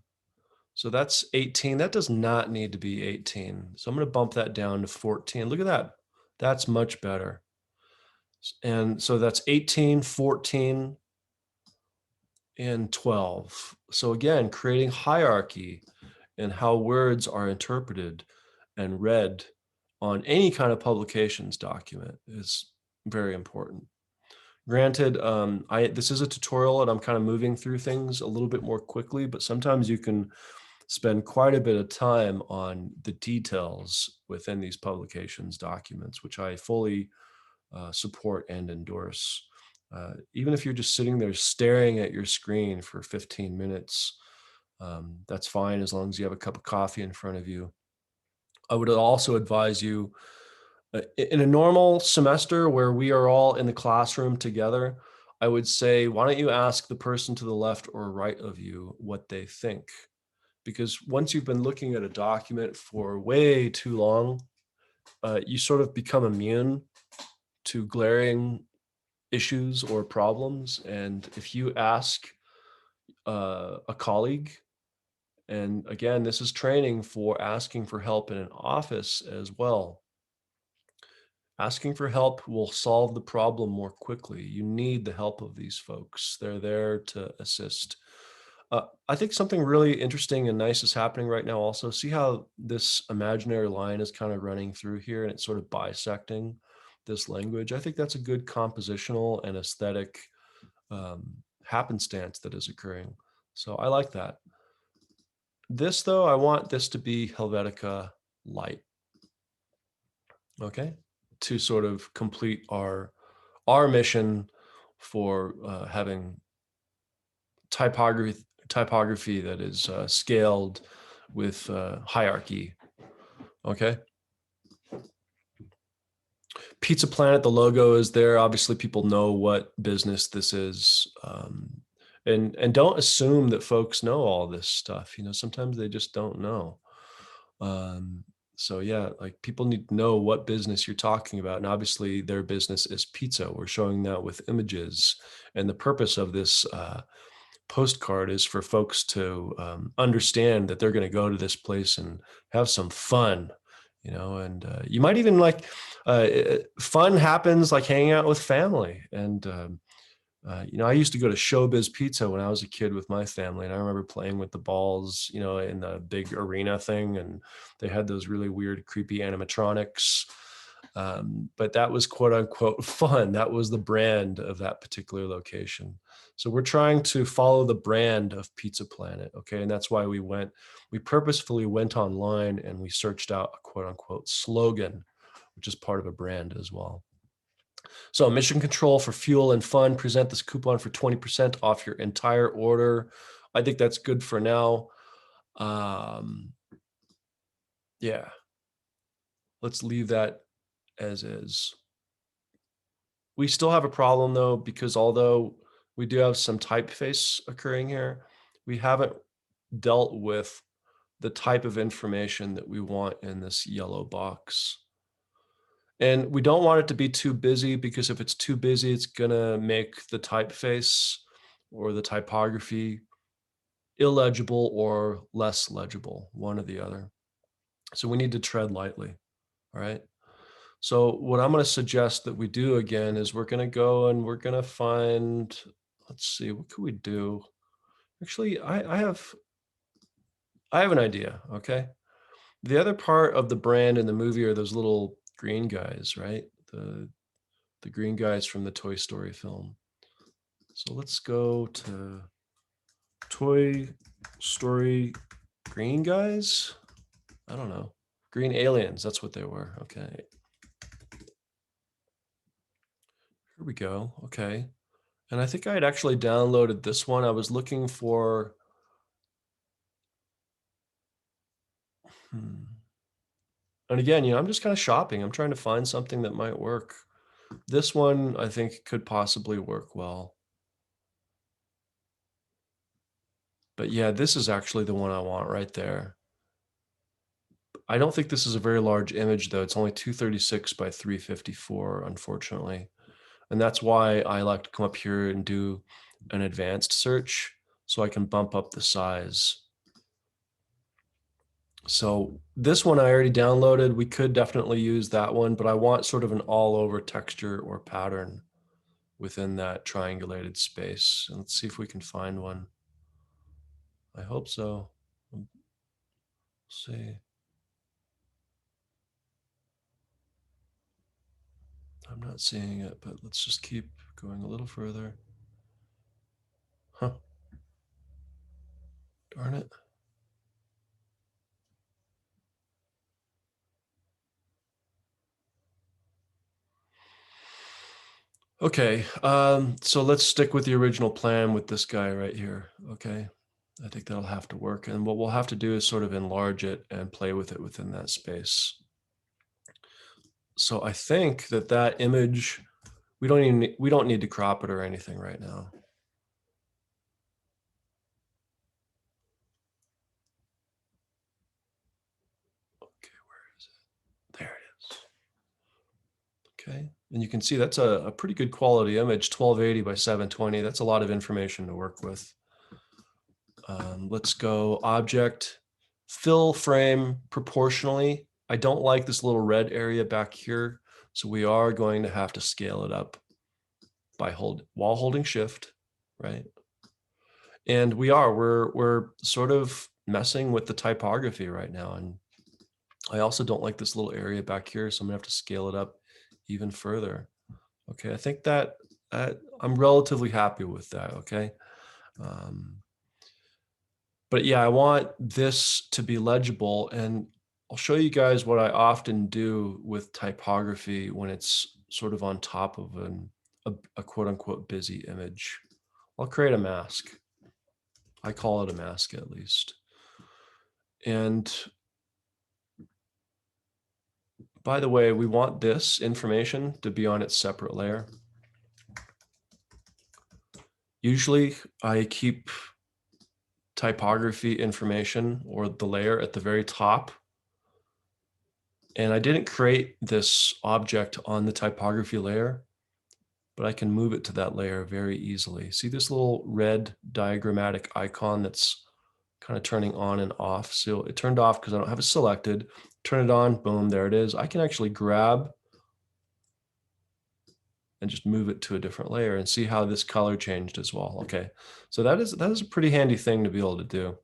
So that's 18. That does not need to be 18. So I'm going to bump that down to 14. Look at that. That's much better. And so that's 18, 14, and 12. So again, creating hierarchy in how words are interpreted and read on any kind of publications document is very important. Granted, this is a tutorial and I'm kind of moving through things a little bit more quickly, but sometimes you can spend quite a bit of time on the details within these publications documents, which I fully support and endorse. Even if you're just sitting there staring at your screen for 15 minutes, that's fine as long as you have a cup of coffee in front of you. I would also advise you, in a normal semester where we are all in the classroom together, I would say, why don't you ask the person to the left or right of you what they think? Because once you've been looking at a document for way too long, you sort of become immune to glaring issues or problems. And if you ask a colleague, and again, this is training for asking for help in an office as well. Asking for help will solve the problem more quickly. You need the help of these folks. They're there to assist. I think something really interesting and nice is happening right now also. See how this imaginary line is kind of running through here and it's sort of bisecting this language. I think that's a good compositional and aesthetic happenstance that is occurring. So I like that. This though, I want this to be Helvetica light. Okay, to sort of complete our mission for having typography that is scaled with hierarchy. Okay. Pizza Planet, the logo is there. Obviously, people know what business this is. And don't assume that folks know all this stuff. Sometimes they just don't know. So yeah, like people need to know what business you're talking about. And obviously their business is pizza. We're showing that with images. And the purpose of this postcard is for folks to understand that they're going to go to this place and have some fun, and you might even like fun happens like hanging out with family. And I used to go to Showbiz Pizza when I was a kid with my family, and I remember playing with the balls, in the big arena thing, and they had those really weird, creepy animatronics. But that was quote unquote fun. That was the brand of that particular location. So we're trying to follow the brand of Pizza Planet. Okay. And that's why we purposefully went online and we searched out a quote unquote slogan, which is part of a brand as well. So mission control for fuel and fun, present this coupon for 20% off your entire order. I think that's good for now. Yeah, let's leave that as is. We still have a problem though, because although we do have some typeface occurring here, we haven't dealt with the type of information that we want in this yellow box. And we don't want it to be too busy, because if it's too busy, it's gonna make the typeface or the typography illegible or less legible, one or the other. So we need to tread lightly, all right? So what I'm gonna suggest that we do again is we're gonna go and we're gonna find, let's see, what could we do? Actually, I have an idea, okay? The other part of the brand in the movie are those little green guys, right? The green guys from the Toy Story film. So let's go to Toy Story green guys. I don't know. Green aliens, that's what they were. Okay. Here we go. Okay. And I think I had actually downloaded this one. I was looking for, and again, I'm just kind of shopping. I'm trying to find something that might work. This one I think could possibly work well. But yeah, this is actually the one I want right there. I don't think this is a very large image though. It's only 236 by 354, unfortunately. And that's why I like to come up here and do an advanced search so I can bump up the size. So this one I already downloaded. We could definitely use that one, but I want sort of an all over texture or pattern within that triangulated space. And let's see if we can find one. I hope so. Let's see. I'm not seeing it, but let's just keep going a little further. Huh. Darn it. Okay, so let's stick with the original plan with this guy right here, okay? I think that'll have to work. And what we'll have to do is sort of enlarge it and play with it within that space. So I think that that image, we don't need to crop it or anything right now. Okay, where is it? There it is. Okay, and you can see that's a pretty good quality image, 1280 by 720. That's a lot of information to work with. Let's go object, fill frame proportionally. I don't like this little red area back here, so we are going to have to scale it up by while holding shift, right? And we're sort of messing with the typography right now. And I also don't like this little area back here, so I'm gonna have to scale it up even further. Okay, I think that I'm relatively happy with that, okay? But yeah, I want this to be legible, and I'll show you guys what I often do with typography when it's sort of on top of a quote unquote busy image. I'll create a mask. I call it a mask at least. And by the way, we want this information to be on its separate layer. Usually I keep typography information or the layer at the very top. And I didn't create this object on the typography layer, but I can move it to that layer very easily. See this little red diagrammatic icon that's kind of turning on and off. So it turned off because I don't have it selected. Turn it on, boom, there it is. I can actually grab and just move it to a different layer and see how this color changed as well. Okay, so that is a pretty handy thing to be able to do.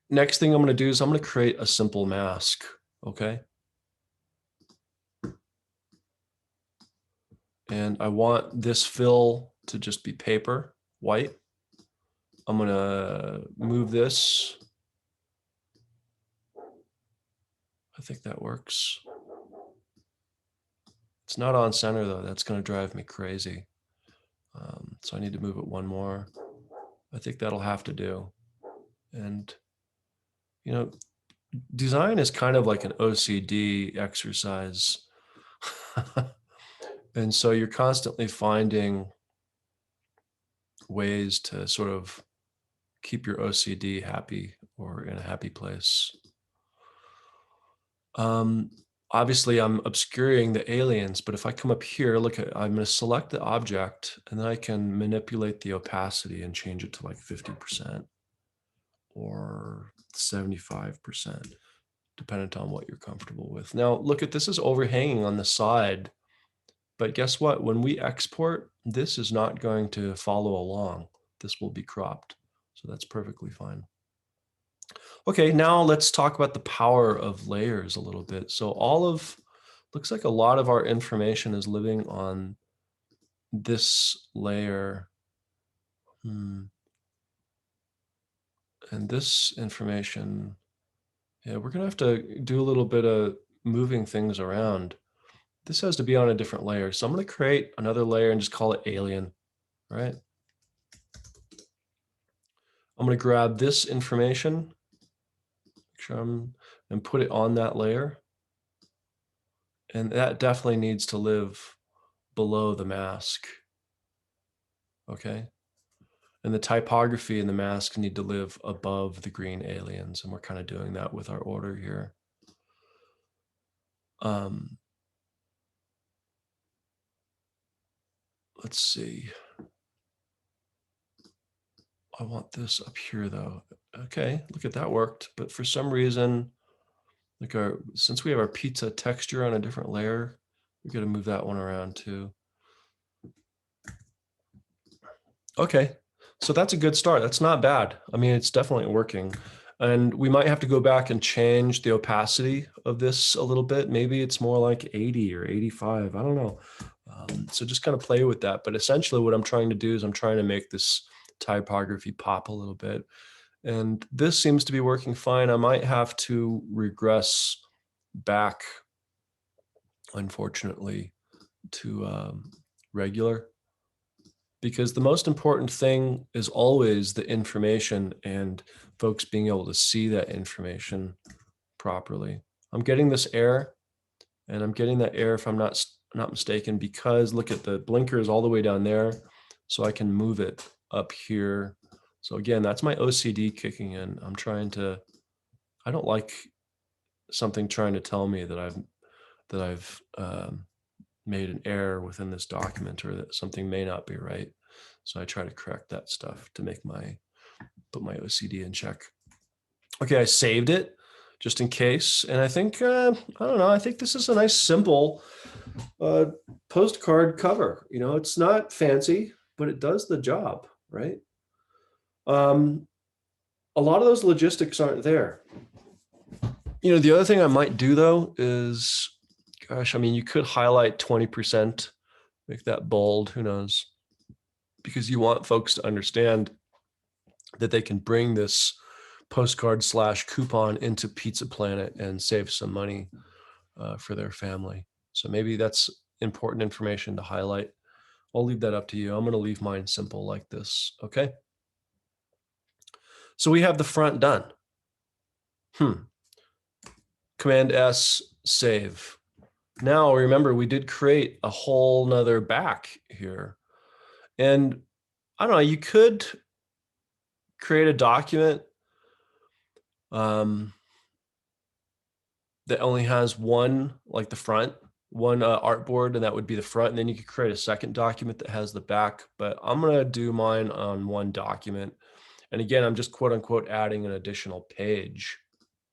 Next thing I'm going to do is I'm going to create a simple mask. Okay, And I want this fill to just be paper, white. I'm gonna move this. I think that works. It's not on center though. That's gonna drive me crazy. So I need to move it one more. I think that'll have to do. And, you know, design is kind of like an OCD exercise. And so you're constantly finding ways to sort of keep your OCD happy or in a happy place. Obviously I'm obscuring the aliens, but if I come up here, look at, I'm going to select the object and then I can manipulate the opacity and change it to like 50% or 75%, dependent on what you're comfortable with. Now look at, this is overhanging on the side, but guess what? When we export, this is not going to follow along. This will be cropped. So that's perfectly fine. Okay, now let's talk about the power of layers a little bit. So looks like a lot of our information is living on this layer. And this information, yeah, we're gonna have to do a little bit of moving things around. This has to be on a different layer. So I'm gonna create another layer and just call it alien, right? I'm gonna grab this information, and put it on that layer. And that definitely needs to live below the mask, okay? And the typography and the mask need to live above the green aliens, and we're kind of doing that with our order here. Let's see. I want this up here though. Okay, look at that worked. But for some reason, like since we have our pizza texture on a different layer, we got to move that one around too. Okay, so that's a good start. That's not bad. I mean, it's definitely working. And we might have to go back and change the opacity of this a little bit. Maybe it's more like 80 or 85. I don't know. So just kind of play with that. But essentially what I'm trying to do is I'm trying to make this typography pop a little bit. And this seems to be working fine. I might have to regress back, unfortunately, to regular, because the most important thing is always the information and folks being able to see that information properly. I'm getting this error, and I'm getting that error, if I'm not mistaken, because look at the blinker is all the way down there, so I can move it up here. So again, that's my OCD kicking in. I don't like something trying to tell me that I've made an error within this document, or that something may not be right. So I try to correct that stuff to put my OCD in check. Okay, I saved it just in case. And I think, I don't know, I think this is a nice, simple postcard cover. You know, it's not fancy, but it does the job, right? A lot of those logistics aren't there. You know, the other thing I might do though is, gosh, I mean, you could highlight 20%, make that bold, who knows? Because you want folks to understand that they can bring this postcard / coupon into Pizza Planet and save some money for their family. So maybe that's important information to highlight. I'll leave that up to you. I'm going to leave mine simple like this. Okay. So we have the front done. Command S, save. Now remember, we did create a whole nother back here. And I don't know, you could create a document that only has one, like the front, one artboard, and that would be the front. And then you could create a second document that has the back. But I'm going to do mine on one document. And again, I'm just quote unquote adding an additional page,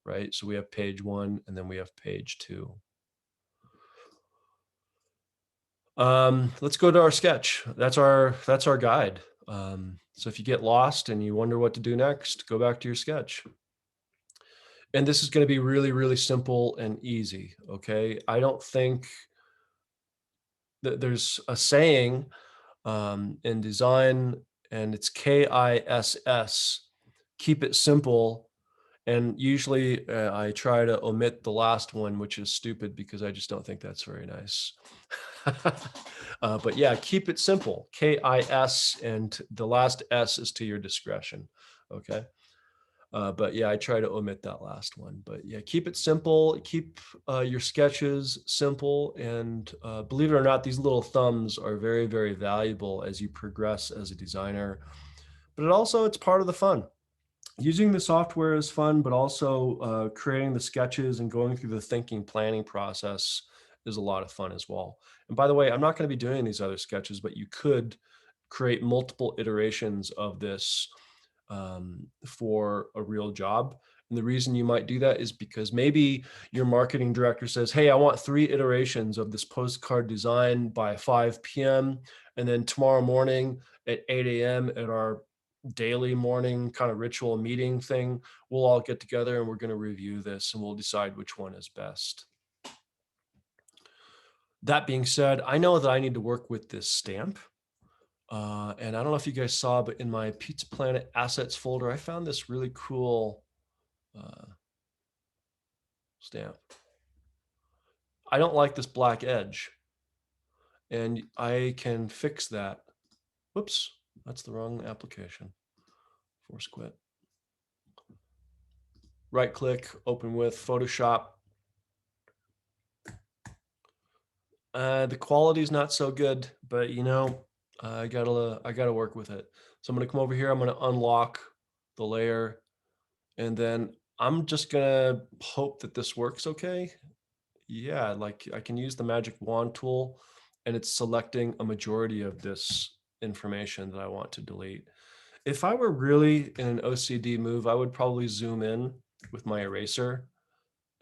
right? So we have page 1 and then we have page 2. Let's go to our sketch. That's our guide. So if you get lost and you wonder what to do next, go back to your sketch. And this is going to be really, really simple and easy. Okay. I don't think there's a saying in design, and it's KISS, keep it simple. And usually I try to omit the last one, which is stupid because I just don't think that's very nice. But yeah, keep it simple, KIS, and the last S is to your discretion. Okay. But yeah, I try to omit that last one. But yeah, keep it simple. Keep your sketches simple. And believe it or not, these little thumbs are very, very valuable as you progress as a designer. But it's part of the fun. Using the software is fun, but also creating the sketches and going through the thinking planning process is a lot of fun as well. And by the way, I'm not going to be doing these other sketches, but you could create multiple iterations of this for a real job. And the reason you might do that is because maybe your marketing director says, hey, I want 3 iterations of this postcard design by 5 p.m. And then tomorrow morning at 8 a.m. at our daily morning kind of ritual meeting thing, we'll all get together and we're going to review this and we'll decide which one is best. That being said, I know that I need to work with this stamp. And I don't know if you guys saw, but in my Pizza Planet assets folder, I found this really cool stamp. I don't like this black edge, and I can fix that. Whoops, that's the wrong application. Force quit. Right click, open with Photoshop. The quality is not so good, but I gotta work with it. So I'm gonna come over here. I'm gonna unlock the layer, and then I'm just gonna hope that this works okay. Yeah, like I can use the magic wand tool, and it's selecting a majority of this information that I want to delete. If I were really in an OCD move, I would probably zoom in with my eraser.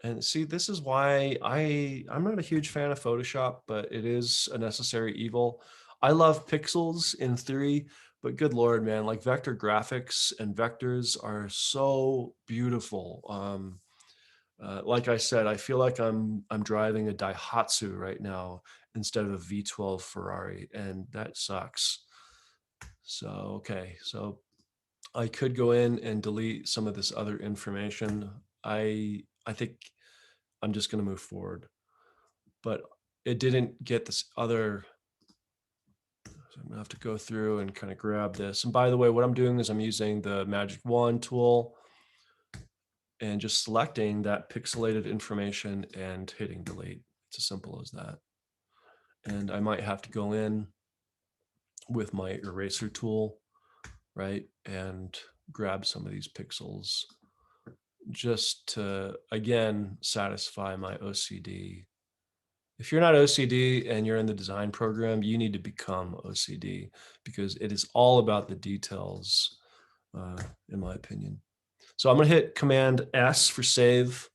And see, this is why I'm not a huge fan of Photoshop, but it is a necessary evil. I love pixels in theory, but good Lord, man, like vector graphics and vectors are so beautiful. Like I said, I feel like I'm driving a Daihatsu right now instead of a V12 Ferrari, and that sucks. So, okay, so I could go in and delete some of this other information. I think I'm just going to move forward, but it didn't get this other. So I'm gonna have to go through and kind of grab this. And by the way, what I'm doing is I'm using the magic wand tool and just selecting that pixelated information and hitting delete. It's as simple as that. And I might have to go in with my eraser tool, right, and grab some of these pixels just to, again, satisfy my OCD. If you're not OCD and you're in the design program, you need to become OCD because it is all about the details, in my opinion. So I'm going to hit Command S for save.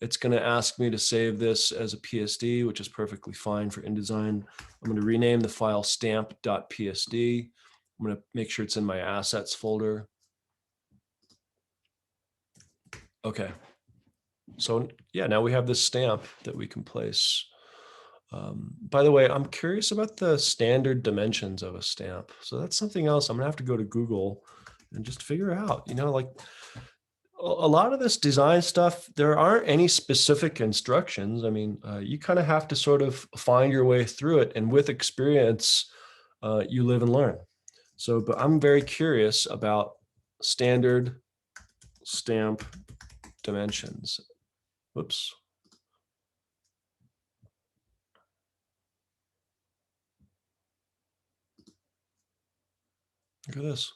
It's going to ask me to save this as a PSD, which is perfectly fine for InDesign. I'm going to rename the file stamp.psd. I'm going to make sure it's in my assets folder. Okay. So yeah, now we have this stamp that we can place. By the way, I'm curious about the standard dimensions of a stamp. So that's something else I'm gonna have to go to Google and just figure out, like a lot of this design stuff, there aren't any specific instructions. I mean, you kind of have to sort of find your way through it. And with experience, you live and learn. So, but I'm very curious about standard stamp dimensions. Whoops. Look at this.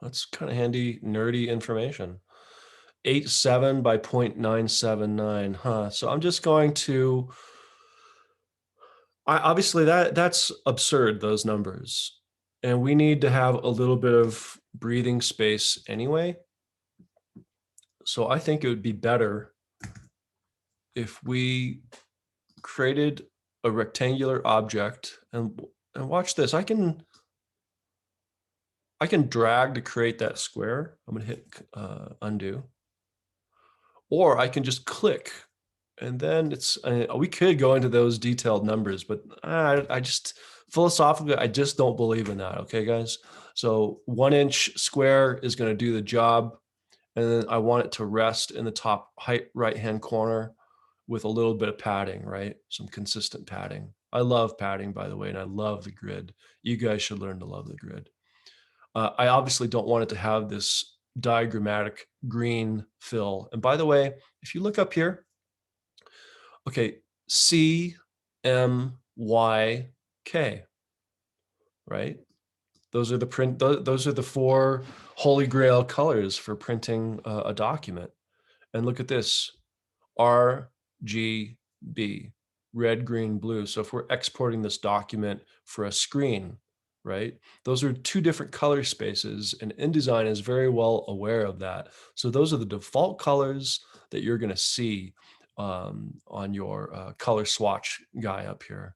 That's kind of handy, nerdy information. 87 by 0.979, huh? So I'm just going to, obviously that's absurd, those numbers. And we need to have a little bit of breathing space anyway. So I think it would be better if we created a rectangular object and watch this. I can drag to create that square. I'm gonna hit undo. Or I can just click And then we could go into those detailed numbers, but I just philosophically, I just don't believe in that. Okay, guys. So 1 inch square is going to do the job. And then I want it to rest in the top right-hand corner with a little bit of padding, right? Some consistent padding. I love padding, by the way, and I love the grid. You guys should learn to love the grid. I obviously don't want it to have this diagrammatic green fill. And by the way, if you look up here, okay, CMYK, right? Those are those are the four holy grail colors for printing a document. And look at this, RGB, red, green, blue. So if we're exporting this document for a screen, right? Those are two different color spaces, and InDesign is very well aware of that. So those are the default colors that you're going to see on your color swatch guy up here.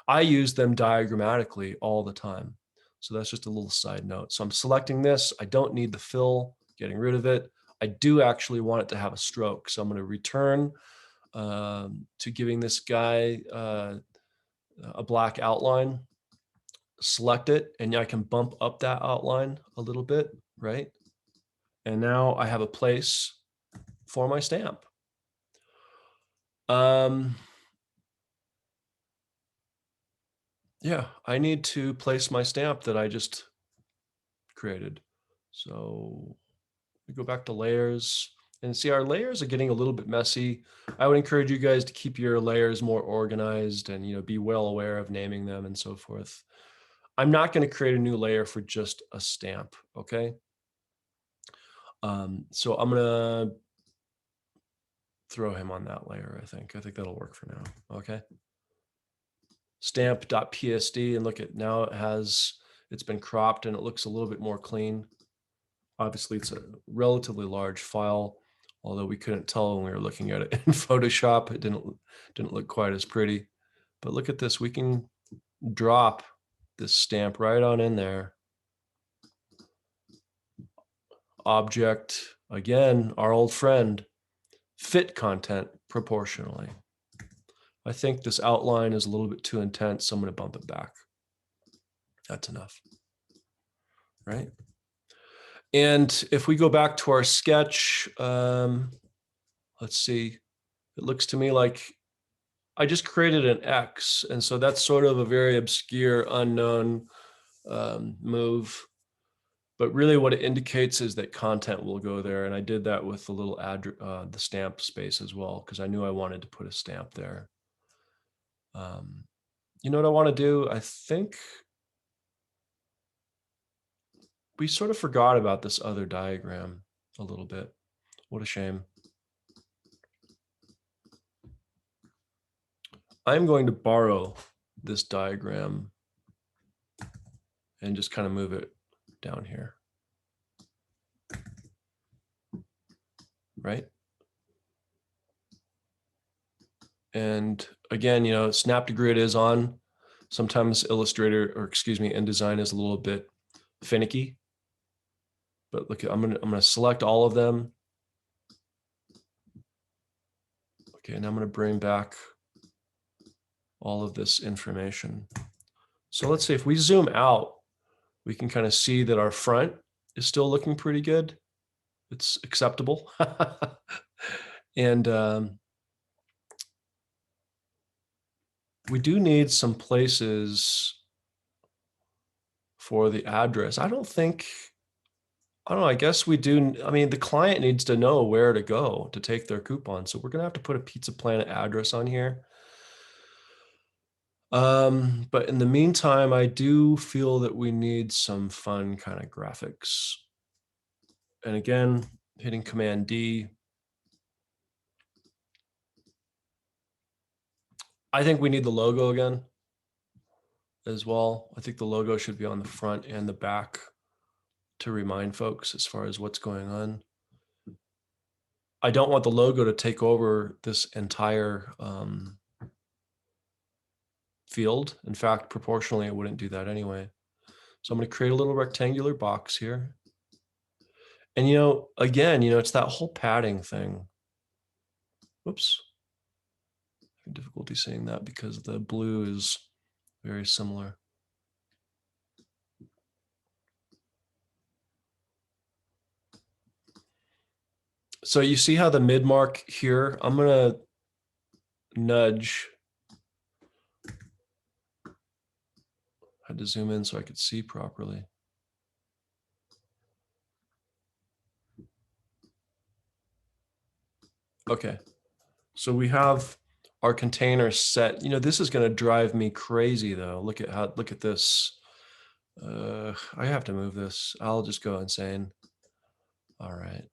I use them diagrammatically all the time. So that's just a little side note. So I'm selecting this. I don't need the fill, getting rid of it. I do actually want it to have a stroke. So I'm going to return to giving this guy a black outline, select it, and I can bump up that outline a little bit, right? And now I have a place for my stamp. Yeah, I need to place my stamp that I just created. So we go back to layers and see our layers are getting a little bit messy. I would encourage you guys to keep your layers more organized and, be well aware of naming them and so forth. I'm not going to create a new layer for just a stamp. Okay. So I'm going to throw him on that layer. I think that'll work for now. Okay. Stamp.psd, and look at now it's been cropped and it looks a little bit more clean. Obviously, it's a relatively large file, although we couldn't tell when we were looking at it in Photoshop. It didn't look quite as pretty. But look at this. We can drop this stamp right on in there. Object, again, our old friend, fit content proportionally. I think this outline is a little bit too intense, so I'm going to bump it back. That's enough, right? And if we go back to our sketch, let's see, it looks to me like I just created an X. And so that's sort of a very obscure, unknown move. But really what it indicates is that content will go there. And I did that with the little the stamp space as well, because I knew I wanted to put a stamp there. You know what I want to do? I think we sort of forgot about this other diagram a little bit. What a shame. I'm going to borrow this diagram and just kind of move it down here. Right? And again, Snap to Grid is on. Sometimes InDesign is a little bit finicky. But look, I'm gonna select all of them. Okay, and I'm gonna bring back all of this information. So let's say if we zoom out, we can kind of see that our front is still looking pretty good. It's acceptable. And we do need some places for the address. I don't know, I guess we do. I mean, the client needs to know where to go to take their coupon. So we're going to have to put a Pizza Planet address on here. But in the meantime, I do feel that we need some fun kind of graphics. And again, hitting Command D. I think we need the logo again as well. I think the logo should be on the front and the back to remind folks as far as what's going on. I don't want the logo to take over this entire field. In fact, proportionally, it wouldn't do that anyway. So I'm going to create a little rectangular box here. And again, it's that whole padding thing. Whoops. having difficulty seeing that because the blue is very similar. So you see how the mid mark here, I'm gonna nudge. I had to zoom in so I could see properly. Okay, so we have our container set. You know, this is gonna drive me crazy though. Look at this. I have to move this. I'll just go insane. All right.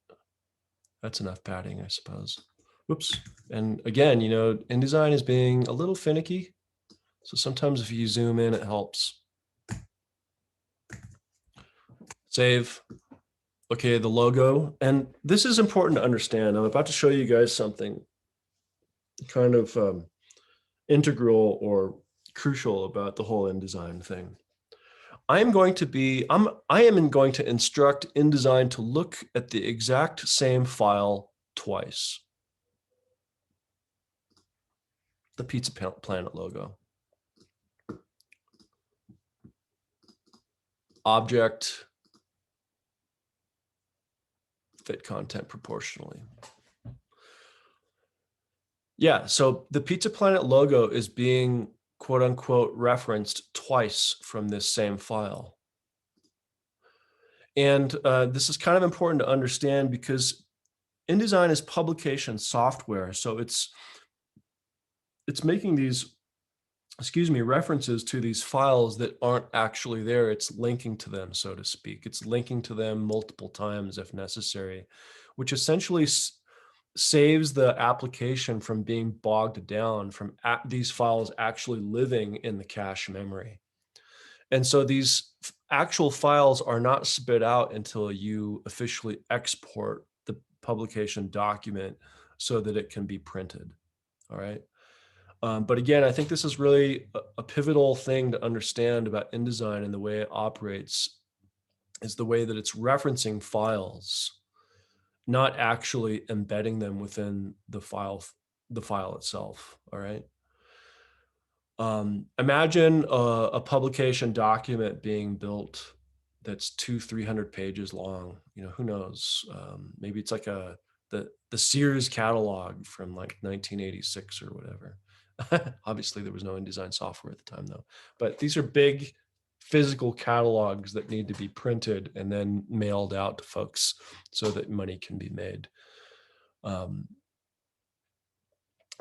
That's enough padding, I suppose. Whoops. And again, you know, InDesign is being a little finicky. So sometimes if you zoom in, it helps. Save. Okay, the logo. And this is important to understand. I'm about to show you guys something kind of integral or crucial about the whole InDesign thing. I am going to instruct InDesign to look at the exact same file twice. The Pizza Planet logo. Object, fit content proportionally. Yeah, so the Pizza Planet logo is being quote unquote referenced twice from this same file. And this is kind of important to understand because InDesign is publication software. So it's making these, references to these files that aren't actually there. It's linking to them, so to speak. It's linking to them multiple times if necessary, which essentially saves the application from being bogged down from these files actually living in the cache memory. And so these actual files are not spit out until you officially export the publication document so that it can be printed. All right. But again, I think this is really a pivotal thing to understand about InDesign and the way it operates is the way that it's referencing files, not actually embedding them within the file itself. All right. Imagine a publication document being built that's 200-300 pages long. You know, who knows? Maybe it's like the Sears catalog from like 1986 or whatever. Obviously, there was no InDesign software at the time, though. But these are big physical catalogs that need to be printed and then mailed out to folks so that money can be made.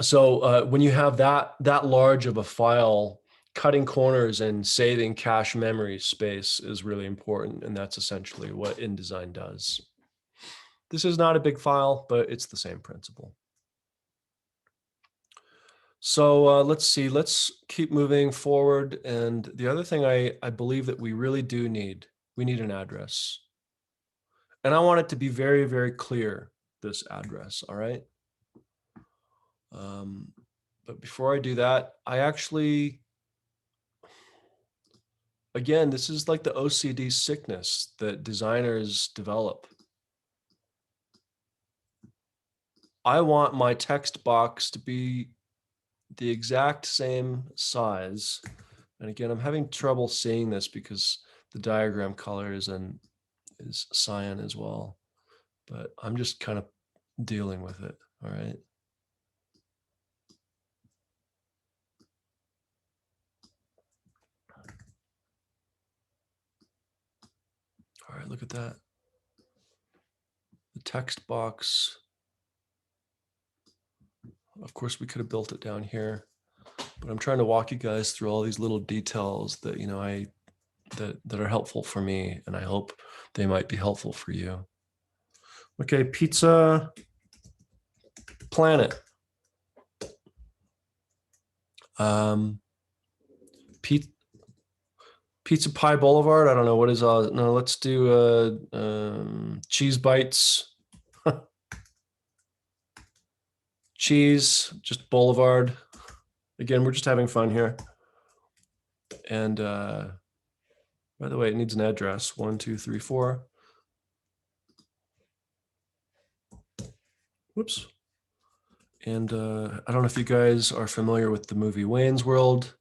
So when you have that large of a file, cutting corners and saving cache memory space is really important, and that's essentially what InDesign does. This is not a big file, but it's the same principle. So let's see, let's keep moving forward. And the other thing I believe that we really do need, we need an address. And I want it to be very, very clear, this address, all right? But before I do that, I actually, again, this is like the OCD sickness that designers develop. I want my text box to be the exact same size. And again, I'm having trouble seeing this because the diagram color is cyan as well, but I'm just kind of dealing with it. All right. All right, look at that. The text box. Of course, we could have built it down here, but I'm trying to walk you guys through all these little details that, you know, that are helpful for me, and I hope they might be helpful for you. Okay, Pizza Planet. Pizza Pie Boulevard. I don't know what is no, let's do cheese bites. Cheese, just Boulevard. Again, we're just having fun here. And by the way, it needs an address. 1, 2, 3, 4. Whoops. And I don't know if you guys are familiar with the movie Wayne's World,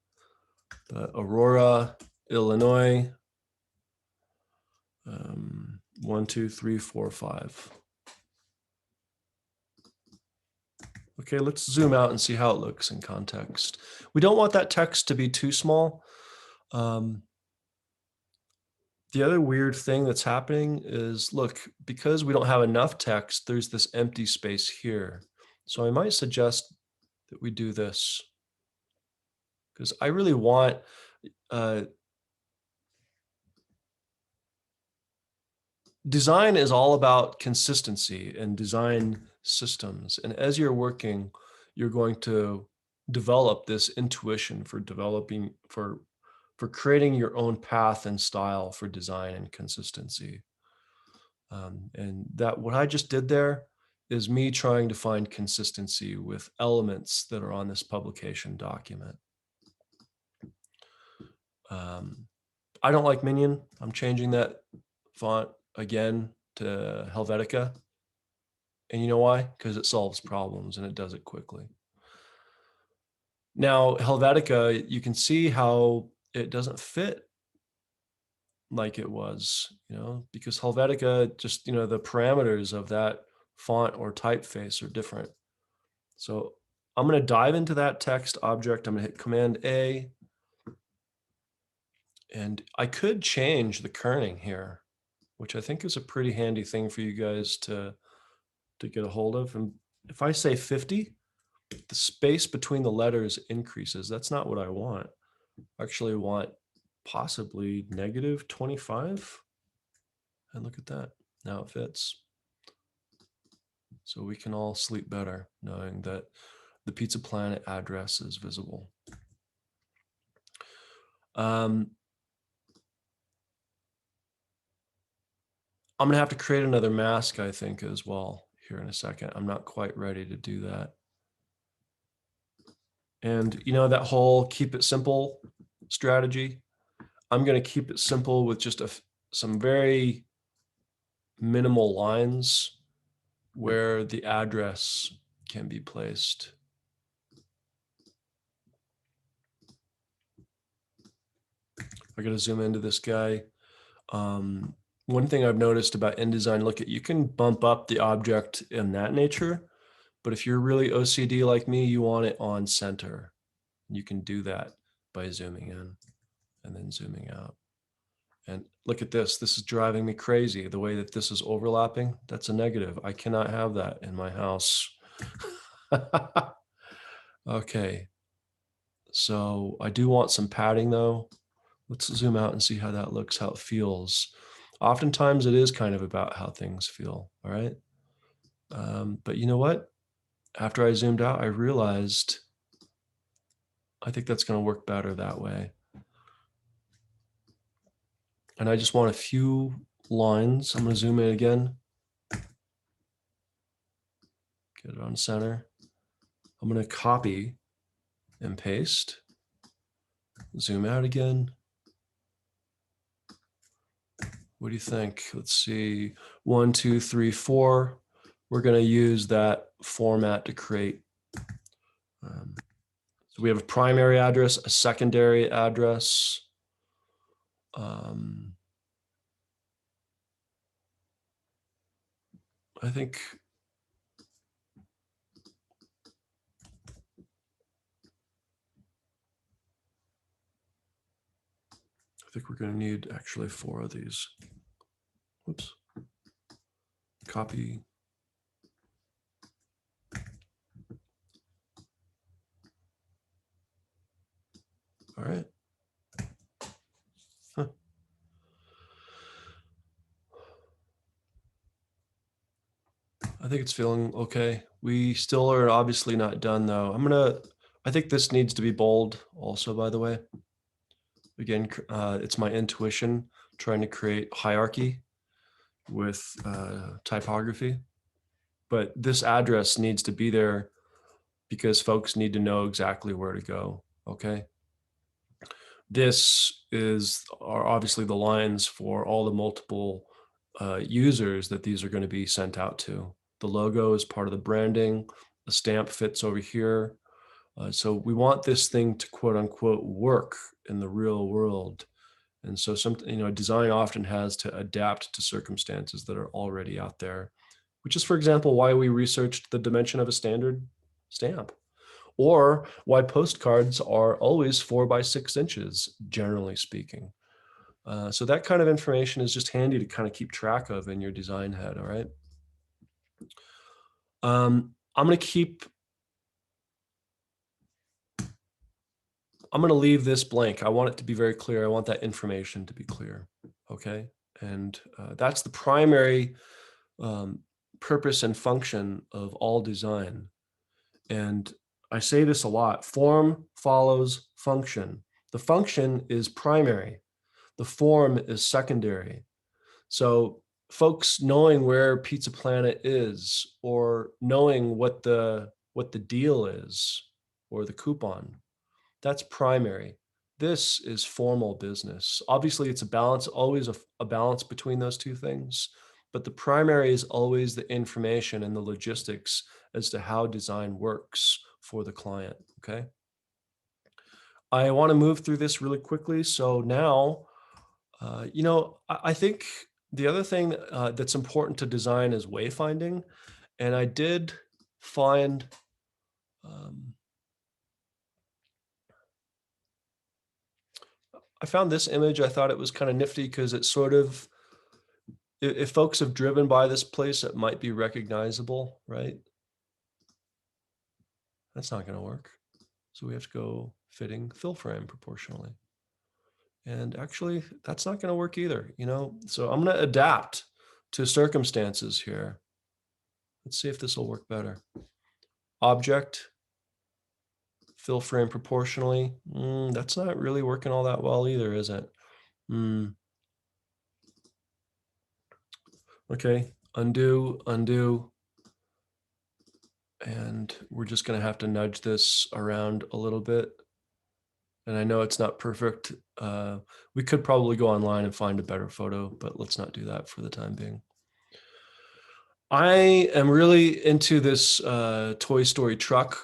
but Aurora, Illinois. 1, 2, 3, 4, 5. Okay, let's zoom out and see how it looks in context. We don't want that text to be too small. The other weird thing that's happening is, look, because we don't have enough text, there's this empty space here. So I might suggest that we do this, because I really want design is all about consistency and design systems. And as you're working, you're going to develop this intuition for creating your own path and style for design and consistency. And that what I just did there is me trying to find consistency with elements that are on this publication document. I don't like Minion. I'm changing that font again to Helvetica. And you know why? Because it solves problems and it does it quickly. Now, Helvetica, you can see how it doesn't fit like it was, because Helvetica just, the parameters of that font or typeface are different. So I'm going to dive into that text object. I'm going to hit Command A. And I could change the kerning here, which I think is a pretty handy thing for you guys to get a hold of. And if I say 50, the space between the letters increases. That's not what I want. I actually want possibly -25. And look at that. Now it fits. So we can all sleep better knowing that the Pizza Planet address is visible. I'm going to have to create another mask, I think, as well here in a second. I'm not quite ready to do that. And that whole keep it simple strategy, I'm going to keep it simple with just some very minimal lines where the address can be placed. I got to zoom into this guy. One thing I've noticed about InDesign, look, you can bump up the object in that nature, but if you're really OCD like me, you want it on center. You can do that by zooming in and then zooming out. And look at this. This is driving me crazy. The way that this is overlapping, that's a negative. I cannot have that in my house. Okay. So I do want some padding though. Let's zoom out and see how that looks, how it feels. Oftentimes it is kind of about how things feel, all right? But you know what? After I zoomed out, I realized I think that's going to work better that way. And I just want a few lines. I'm going to zoom in again. Get it on center. I'm going to copy and paste. Zoom out again. What do you think? Let's see. 1, 2, 3, 4. We're going to use that format to create. So we have a primary address, a secondary address. I think we're going to need actually 4 of these. Whoops. Copy. All right. Huh. I think it's feeling okay. We still are obviously not done though. I think this needs to be bold also, by the way. Again, it's my intuition trying to create hierarchy with typography. But this address needs to be there because folks need to know exactly where to go, okay? This are obviously the lines for all the multiple users that these are going to be sent out to. The logo is part of the branding. the stamp fits over here. So we want this thing to quote unquote work in the real world. And so design often has to adapt to circumstances that are already out there, which is, for example, why we researched the dimension of a standard stamp, or why postcards are always 4 by 6 inches, generally speaking. So that kind of information is just handy to kind of keep track of in your design head, all right? I'm going to leave this blank. I want it to be very clear. I want that information to be clear, okay? And that's the primary purpose and function of all design. And I say this a lot: form follows function. The function is primary. The form is secondary. So folks knowing where Pizza Planet is, or knowing what the deal is, or the coupon, that's primary. This is formal business. Obviously, it's a balance, always a balance between those two things. But the primary is always the information and the logistics as to how design works for the client, okay? I want to move through this really quickly. So now, I think the other thing that's important to design is wayfinding. And I did find, I found this image. I thought it was kind of nifty because it sort of, if folks have driven by this place, it might be recognizable, right? That's not going to work. So we have to go fitting fill frame proportionally. And actually, that's not going to work either, So I'm going to adapt to circumstances here. Let's see if this will work better. Object, fill frame proportionally. That's not really working all that well either, is it? Okay, undo. And we're just going to have to nudge this around a little bit. And I know it's not perfect. We could probably go online and find a better photo, but let's not do that for the time being. I am really into this Toy Story truck.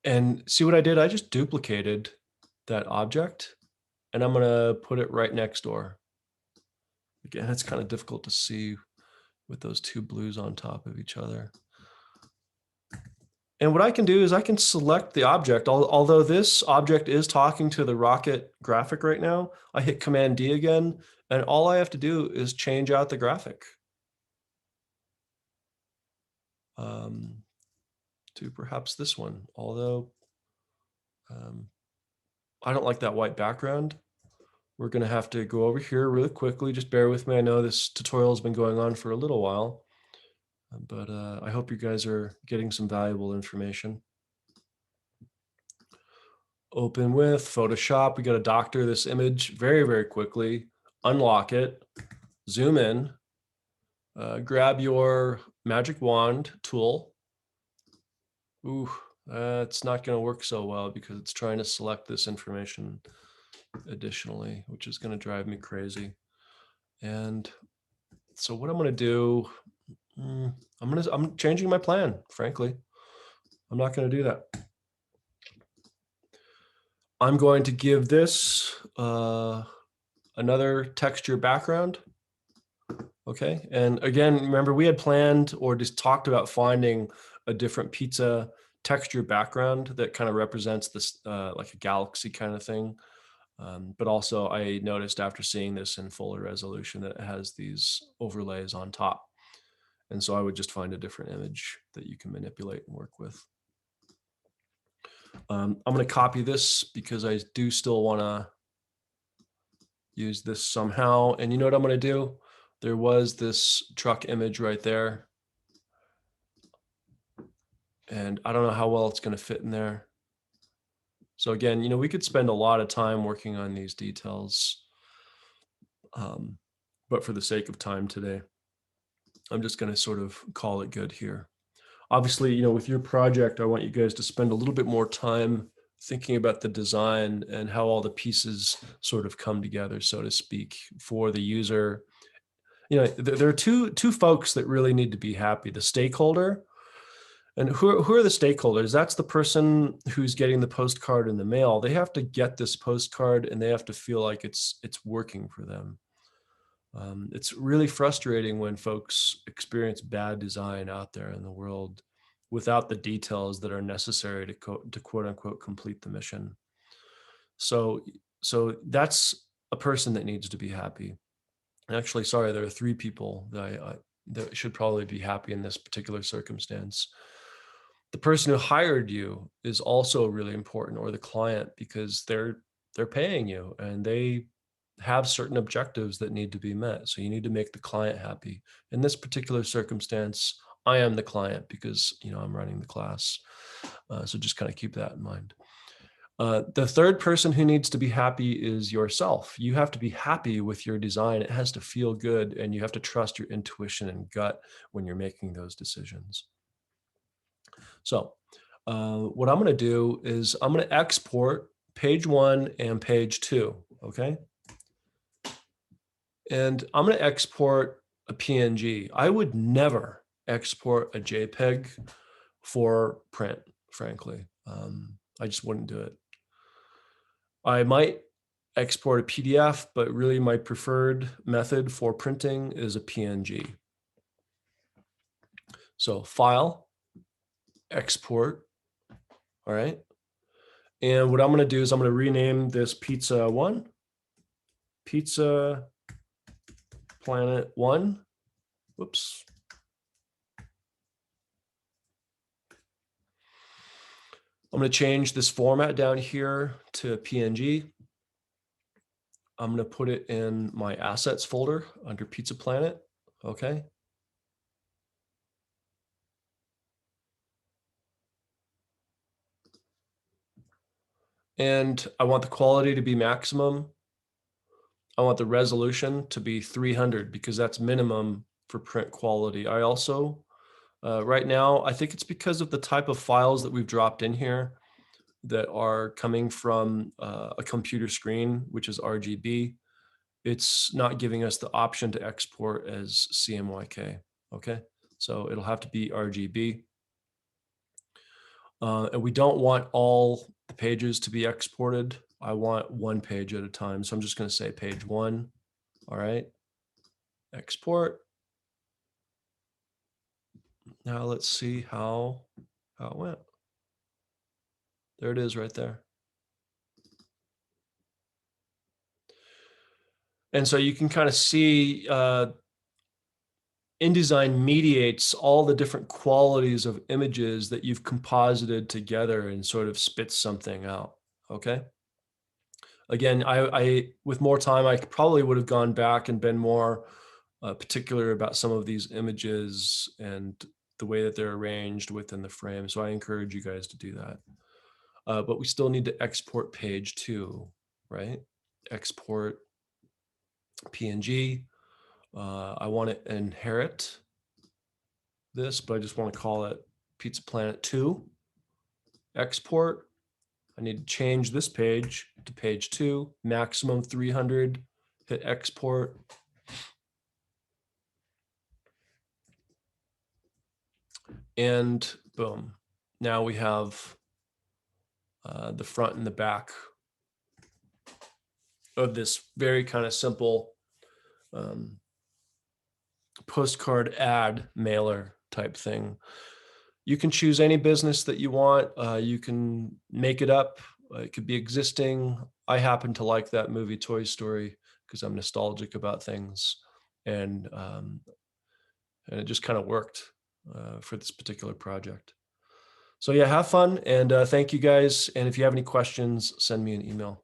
And see what I did? I just duplicated that object, and I'm going to put it right next door. Again, it's kind of difficult to see with those two blues on top of each other. And what I can do is I can select the object. Although this object is talking to the rocket graphic right now, I hit Command D again, and all I have to do is change out the graphic to perhaps this one. Although I don't like that white background. We're going to have to go over here really quickly. Just bear with me. I know this tutorial has been going on for a little while, but I hope you guys are getting some valuable information. Open with Photoshop. We got to doctor this image very, very quickly. Unlock it, zoom in, grab your magic wand tool. Ooh, it's not going to work so well because it's trying to select this information additionally, which is going to drive me crazy. And so what I'm going to do, I'm changing my plan, frankly. I'm not going to do that. I'm going to give this another texture background. Okay, and again, remember we had planned or just talked about finding a different pizza texture background that kind of represents this like a galaxy kind of thing. But also I noticed after seeing this in fuller resolution that it has these overlays on top. And so I would just find a different image that you can manipulate and work with. I'm going to copy this because I do still want to use this somehow. And you know what I'm going to do? There was this truck image right there. And I don't know how well it's going to fit in there. So again, we could spend a lot of time working on these details. But for the sake of time today, I'm just going to sort of call it good here. Obviously, with your project, I want you guys to spend a little bit more time thinking about the design and how all the pieces sort of come together, so to speak, for the user There are two folks that really need to be happy: the stakeholder. And who are the stakeholders? That's the person who's getting the postcard in the mail. They have to get this postcard and they have to feel like it's working for them. It's really frustrating when folks experience bad design out there in the world without the details that are necessary to quote unquote complete the mission. So that's a person that needs to be happy. Actually, sorry, there are three people that should probably be happy in this particular circumstance. The person who hired you is also really important, or the client, because they're paying you and they have certain objectives that need to be met. So you need to make the client happy. In this particular circumstance, I am the client because I'm running the class. So just kind of keep that in mind. The third person who needs to be happy is yourself. You have to be happy with your design. It has to feel good, and you have to trust your intuition and gut when you're making those decisions. So what I'm going to do is I'm going to export page 1 and page 2, okay? And I'm going to export a PNG. I would never export a JPEG for print, frankly. I just wouldn't do it. I might export a PDF, but really my preferred method for printing is a PNG. So File, Export, all right? And what I'm going to do is I'm going to rename this Pizza 1, Pizza Planet 1. Whoops. I'm going to change this format down here to PNG. I'm going to put it in my assets folder under Pizza Planet. Okay. And I want the quality to be maximum. I want the resolution to be 300 because that's minimum for print quality. I also, right now, I think it's because of the type of files that we've dropped in here that are coming from a computer screen, which is RGB. It's not giving us the option to export as CMYK, okay? So it'll have to be RGB. And we don't want all the pages to be exported. I want one page at a time. So I'm just going to say page 1. All right. Export. Now let's see how it went. There it is right there. And so you can kind of see InDesign mediates all the different qualities of images that you've composited together and sort of spits something out. Okay. Again, I with more time, I probably would have gone back and been more particular about some of these images and the way that they're arranged within the frame. So I encourage you guys to do that. But we still need to export page 2, right? Export PNG. I want to inherit this, but I just want to call it Pizza Planet 2. Export. I need to change this page to page 2, maximum 300, hit export. And boom, now we have the front and the back of this very kind of simple postcard ad mailer type thing. You can choose any business that you want. You can make it up. It could be existing. I happen to like that movie Toy Story because I'm nostalgic about things, and it just kind of worked for this particular project. So yeah, have fun, and thank you guys. And if you have any questions, send me an email.